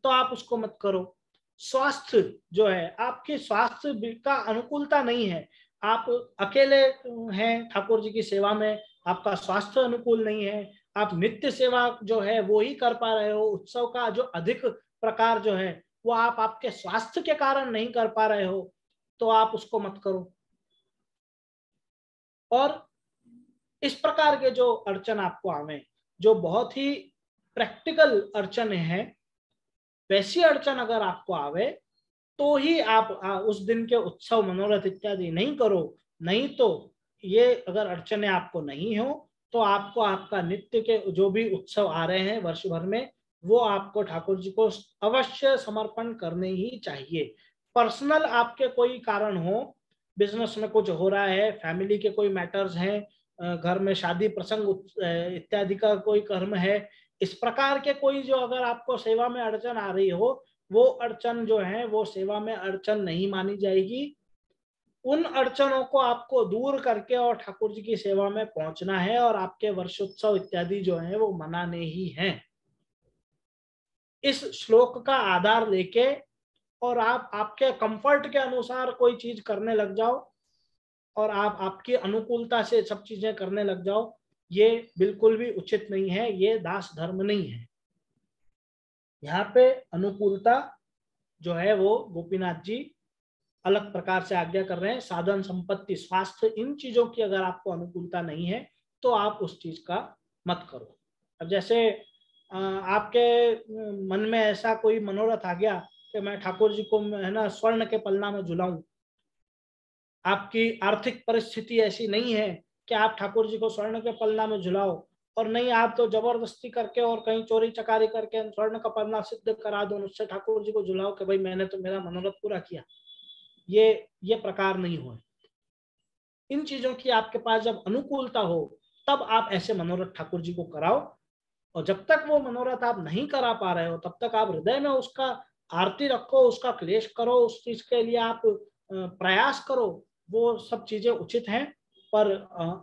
तो आप उसको मत करो। स्वास्थ्य जो है, आपकी स्वास्थ्य का अनुकूलता नहीं है, आप अकेले हैं ठाकुर जी की सेवा में, आपका स्वास्थ्य अनुकूल नहीं है, आप नित्य सेवा जो है वो ही कर पा रहे हो, उत्सव का जो अधिक प्रकार जो है वो आप आपके स्वास्थ्य के कारण नहीं कर पा रहे हो, तो आप उसको मत करो। और इस प्रकार के जो अड़चन आपको आवे, जो बहुत ही प्रैक्टिकल अड़चन है, वैसी अड़चन अगर आपको आवे तो ही आप उस दिन के उत्सव मनोरथ इत्यादि नहीं करो। नहीं तो ये अगर अड़चने आपको नहीं हो तो आपको आपका नित्य के जो भी उत्सव आ रहे हैं वर्ष भर में, वो आपको ठाकुर जी को अवश्य समर्पण करने ही चाहिए। पर्सनल आपके कोई कारण हो, बिजनेस में कुछ हो रहा है, फैमिली के कोई मैटर्स हैं, घर में शादी प्रसंग इत्यादि का कोई कर्म है, इस प्रकार के कोई जो अगर आपको सेवा में अड़चन आ रही हो, वो अड़चन जो है वो सेवा में अड़चन नहीं मानी जाएगी। उन अड़चनों को आपको दूर करके और ठाकुर जी की सेवा में पहुंचना है और आपके वर्षोत्सव इत्यादि जो है वो मनाने ही हैं। इस श्लोक का आधार लेके और आप आपके कंफर्ट के अनुसार कोई चीज करने लग जाओ और आप आपकी अनुकूलता से सब चीजें करने लग जाओ, ये बिल्कुल भी उचित नहीं है, ये दास धर्म नहीं है। यहाँ पे अनुकूलता जो है वो गोपीनाथ जी अलग प्रकार से आज्ञा कर रहे हैं। साधन संपत्ति, स्वास्थ्य, इन चीजों की अगर आपको अनुकूलता नहीं है तो आप उस चीज का मत करो। अब जैसे आपके मन में ऐसा कोई मनोरथ आ गया कि मैं ठाकुर जी को है ना स्वर्ण के पलना में झुलाऊं, आपकी आर्थिक परिस्थिति ऐसी नहीं है कि आप ठाकुर जी को स्वर्ण के पलना में झुलाओ, और नहीं आप तो जबरदस्ती करके और कहीं चोरी चकारी करके स्वर्ण का पलना सिद्ध करा दो, उससे ठाकुर जी को झुलाओ कि भाई मैंने तो मेरा मनोरथ पूरा किया। ये प्रकार नहीं हो। इन चीजों की आपके पास जब अनुकूलता हो तब आप ऐसे मनोरथ ठाकुर जी को कराओ, और जब तक वो मनोरथ आप नहीं करा पा रहे हो तब तक आप हृदय में उसका आरती रखो, उसका क्लेश करो, उस चीज के लिए आप प्रयास करो, वो सब चीजें उचित हैं। पर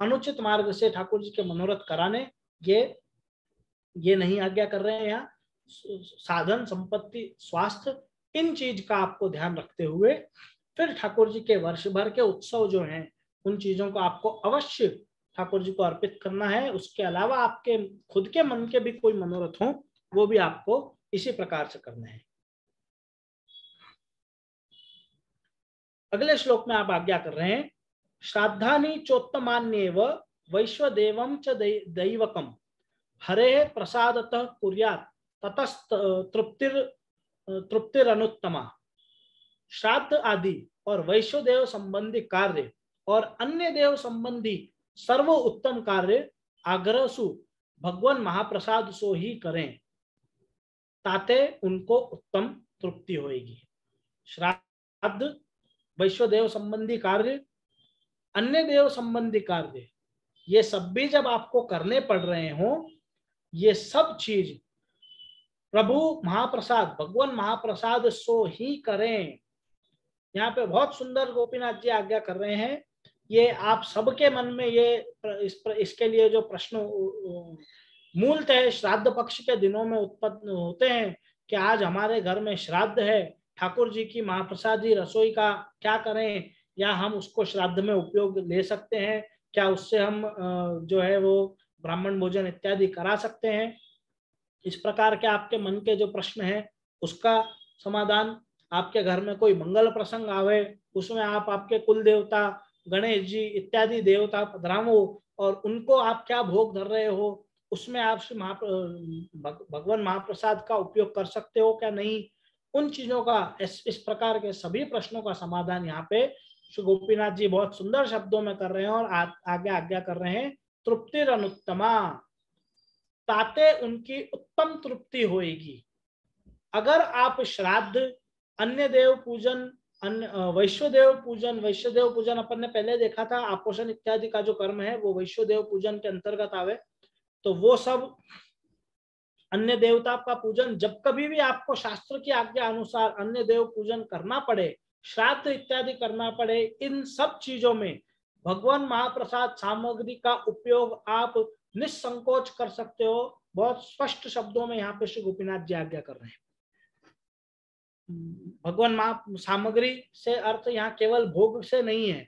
अनुचित मार्ग से ठाकुर जी के मनोरथ कराने ये नहीं आज्ञा कर रहे हैं। यहाँ साधन संपत्ति, स्वास्थ्य, इन चीज का आपको ध्यान रखते हुए फिर ठाकुर जी के वर्ष भर के उत्सव जो हैं उन चीजों को आपको अवश्य ठाकुर जी को अर्पित करना है। उसके अलावा आपके खुद के मन के भी कोई मनोरथ हो वो भी आपको इसी प्रकार से करना है। अगले श्लोक में आप आज्ञा कर रहे हैं, श्राद्धानि चोत्तमान्येव वैश्वदेवं च दैवकम हरे प्रसादतः कुर्यात् ततस्त तृप्तिरनुत्तमा। श्राद्ध आदि और वैश्वदेव संबंधी कार्य और अन्य देव संबंधी सर्व उत्तम कार्य आग्रह सु भगवान महाप्रसाद सो ही करें, ताते उनको उत्तम तृप्ति होगी। श्राद्ध, वैश्वदेव संबंधी कार्य, अन्य देव संबंधी कार्य, ये सब भी जब आपको करने पड़ रहे हो, ये सब चीज प्रभु महाप्रसाद, भगवान महाप्रसाद सो ही करें। यहाँ पे बहुत सुंदर गोपीनाथ जी आज्ञा कर रहे हैं। ये आप सबके मन में ये इसके लिए जो प्रश्न मूलतः श्राद्ध पक्ष के दिनों में उत्पन्न होते हैं कि आज हमारे घर में श्राद्ध है, ठाकुर जी की महाप्रसादी रसोई का क्या करें, या हम उसको श्राद्ध में उपयोग ले सकते हैं, क्या उससे हम जो है वो ब्राह्मण भोजन इत्यादि करा सकते हैं। इस प्रकार के आपके मन के जो प्रश्न हैं उसका समाधान, आपके घर में कोई मंगल प्रसंग आवे, उसमें आप आपके कुल देवता गणेश जी इत्यादि देवता पधरावो और उनको आप क्या भोग धर रहे हो, उसमें आप भगवान महाप्रसाद का उपयोग कर सकते हो क्या नहीं, उन चीजों का इस प्रकार के सभी प्रश्नों का समाधान यहाँ पे श्री गोपीनाथ जी बहुत सुंदर शब्दों में कर रहे हैं और आगे आज्ञा कर रहे हैं। तृप्तिर अनुत्तमा, ताते उनकी उत्तम तृप्ति होएगी। अगर आप श्राद्ध, अन्य देव पूजन, वैश्वदेव पूजन अपन ने पहले देखा था, आपोषण इत्यादि का जो कर्म है वो वैश्वदेव पूजन के अंतर्गत आवे, तो वो सब अन्य देवता का पूजन जब कभी भी आपको शास्त्र की आज्ञा अनुसार अन्य देव पूजन करना पड़े, श्राद्ध इत्यादि करना पड़े, इन सब चीजों में भगवान महाप्रसाद सामग्री का उपयोग आप निसंकोच कर सकते हो। बहुत स्पष्ट शब्दों में यहाँ पे श्री गोपीनाथ जी आज्ञा कर रहे हैं। भगवान महा सामग्री से अर्थ यहाँ केवल भोग से नहीं है,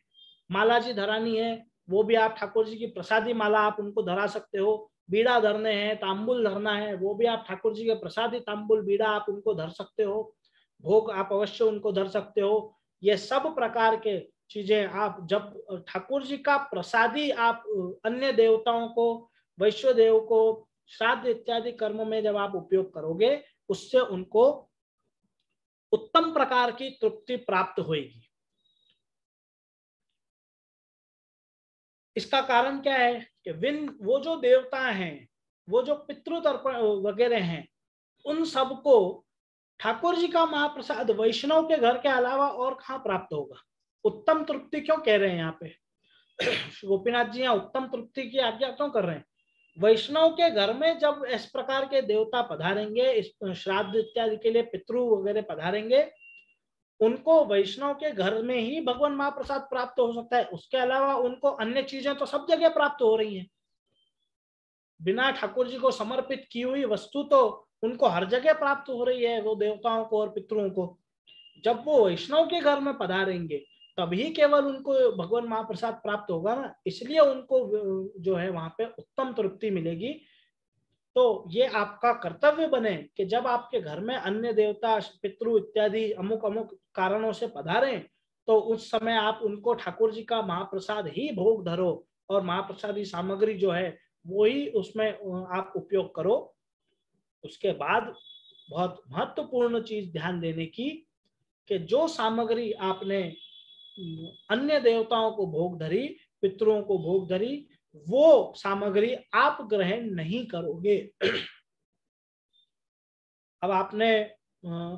माला जी धरानी है वो भी आप ठाकुर जी की प्रसादी माला आप उनको धरा सकते हो, बीड़ा धरने हैं, तांबुल धरना है वो भी आप ठाकुर जी के प्रसादी तांबुल बीड़ा आप उनको धर सकते हो, भोग आप अवश्य उनको धर सकते हो। ये सब प्रकार के चीजें आप जब ठाकुर जी का प्रसादी आप अन्य देवताओं को, वैश्व देव को, श्राद्ध इत्यादि कर्म में जब आप उपयोग करोगे, उससे उनको उत्तम प्रकार की तृप्ति प्राप्त होगी। इसका कारण क्या है कि वो जो देवता हैं, वो जो पितृतर्पण वगैरह हैं, उन सबको ठाकुर जी का महाप्रसाद वैष्णव के घर के अलावा और कहाँ प्राप्त होगा। उत्तम तृप्ति क्यों कह रहे हैं यहाँ पे गोपीनाथ जी, यहाँ उत्तम तृप्ति की आज्ञा क्यों कर रहे हैं। वैष्णव के घर में जब इस प्रकार के देवता पधारेंगे, इस श्राद्ध इत्यादि के लिए पितृ वगैरह पधारेंगे, उनको वैष्णव के घर में ही भगवान महाप्रसाद प्राप्त हो सकता है। उसके अलावा उनको अन्य चीजें तो सब जगह प्राप्त हो रही हैं। बिना ठाकुर जी को समर्पित की हुई वस्तु तो उनको हर जगह प्राप्त हो रही है, वो देवताओं को और पितरों को। जब वो वैष्णव के घर में पधारेंगे तभी केवल उनको भगवान महाप्रसाद प्राप्त होगा ना, इसलिए उनको जो है वहां पे उत्तम तृप्ति मिलेगी। तो ये आपका कर्तव्य बने कि जब आपके घर में अन्य देवता पितृ इत्यादि अमुक अमुक कारणों से पधारें, तो उस समय आप उनको ठाकुर जी का महाप्रसाद ही भोग धरो और महाप्रसादी सामग्री जो है वो ही उसमें आप उपयोग करो। उसके बाद बहुत महत्वपूर्ण चीज ध्यान देने की कि जो सामग्री आपने अन्य देवताओं को भोग धरी, पितरों को भोग धरी, वो सामग्री आप ग्रहण नहीं करोगे। अब आपने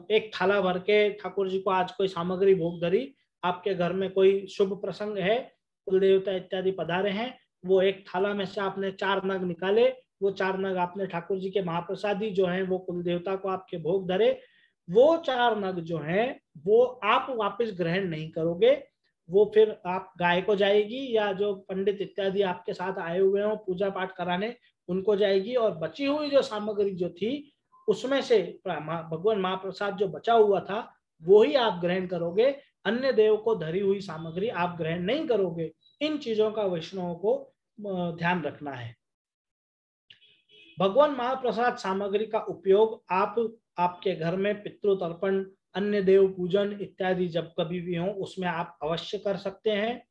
एक थाला भर के ठाकुर जी को आज कोई सामग्री भोग धरी, आपके घर में कोई शुभ प्रसंग है, कुल देवता इत्यादि पधारे हैं, वो एक थाला में से आपने 4 नग निकाले, वो 4 नग आपने ठाकुर जी के महाप्रसादी जो है वो कुल देवता को आपके भोग धरे, वो 4 नग जो है वो आप वापस ग्रहण नहीं करोगे। वो फिर आप गाय को जाएगी या जो पंडित इत्यादि आपके साथ आए हुए हो पूजा पाठ कराने उनको जाएगी, और बची हुई जो सामग्री जो थी उसमें से भगवान महाप्रसाद जो बचा हुआ था वो ही आप ग्रहण करोगे। अन्य देव को धरी हुई सामग्री आप ग्रहण नहीं करोगे। इन चीजों का वैष्णवों को ध्यान रखना है। भगवान महाप्रसाद सामग्री का उपयोग आप आपके घर में पितृ तर्पण, अन्य देव पूजन इत्यादि जब कभी भी हो उसमें आप अवश्य कर सकते हैं,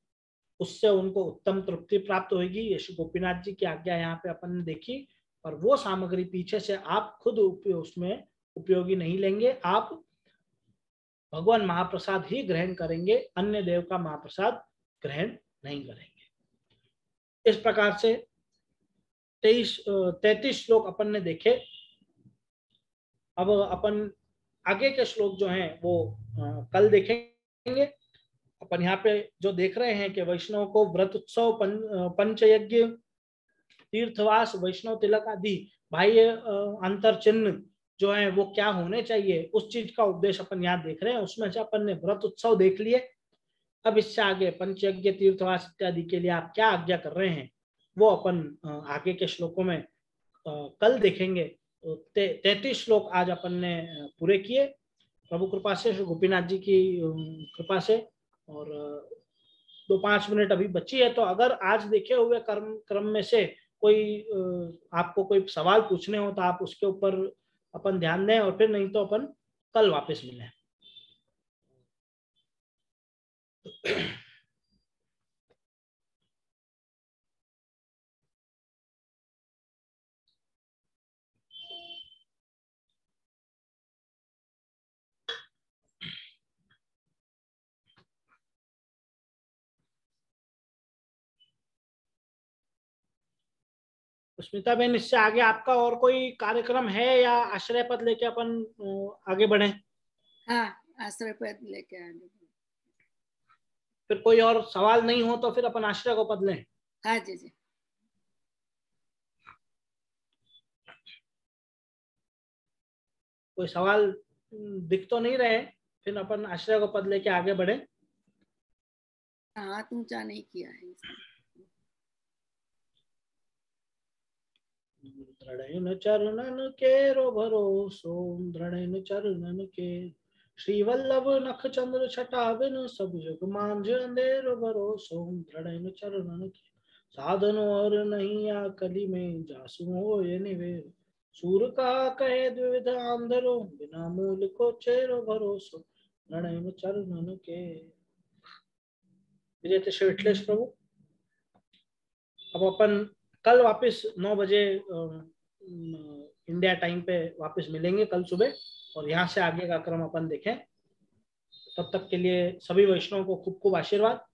उससे उनको उत्तम तृप्ति प्राप्त होगी। ये श्री गोपीनाथ जी की आज्ञा यहाँ पे अपन ने देखी, और वो सामग्री पीछे से आप खुद उसमें उपयोगी नहीं लेंगे, आप भगवान महाप्रसाद ही ग्रहण करेंगे, अन्य देव का महाप्रसाद ग्रहण नहीं करेंगे। इस प्रकार से 33 श्लोक अपन ने देखे। अब अपन आगे के श्लोक जो हैं वो कल देखेंगे। अपन यहाँ पे जो देख रहे हैं कि वैष्णव को व्रत उत्सव, पंचयज्ञ, तीर्थवास, वैष्णव तिलक आदि बाह्य अंतर चिन्ह जो है वो क्या होने चाहिए, उस चीज का उपदेश अपन यहाँ देख रहे हैं। उसमें से अपन ने व्रत उत्सव देख लिए। अब इससे आगे पंचयज्ञ, तीर्थवास इत्यादि के लिए आप क्या आज्ञा कर रहे हैं वो अपन आगे के श्लोकों में कल देखेंगे। तो 33 श्लोक आज अपन ने पूरे किए प्रभु कृपा से, श्री गोपीनाथ जी की कृपा से। और 2-5 मिनट अभी बची है, तो अगर आज देखे हुए क्रम में से कोई आपको कोई सवाल पूछने हो तो आप उसके ऊपर अपन ध्यान दें, और फिर नहीं तो अपन कल वापस मिलें। स्मिता बहन, इससे आगे आपका और कोई कार्यक्रम है या आश्रय पद लेके अपन आगे बढ़े? हाँ, आश्रय पद लेके आगे। फिर कोई और सवाल नहीं हो तो फिर अपन आश्रय को पद लें। हाँ जी जी। कोई सवाल दिख तो नहीं रहे, फिर अपन आश्रय को पद लेके आगे बढ़े। हाथ ऊंचा नहीं किया है। दृढ़ चरणन केरो भरोसो, दृढ़ चरणन के श्री वल्लभ नख चंद्र छटा बिन, सब जग मांझ अंधेरो भरोसो, दृढ़ चरणन के साधन और नहीं आ कली में, जासु हो ये निवेर सूर का कहे द्विविध आंधरो, बिना मूल को चेरो भरोसो, दृढ़ चरणन के। विजय श्री विठलेश प्रभु। अब अपन कल वापस 9 बजे इंडिया टाइम पे वापस मिलेंगे कल सुबह, और यहाँ से आगे का क्रम अपन देखें। तब तक के लिए सभी वैष्णवों को खूब खूब आशीर्वाद।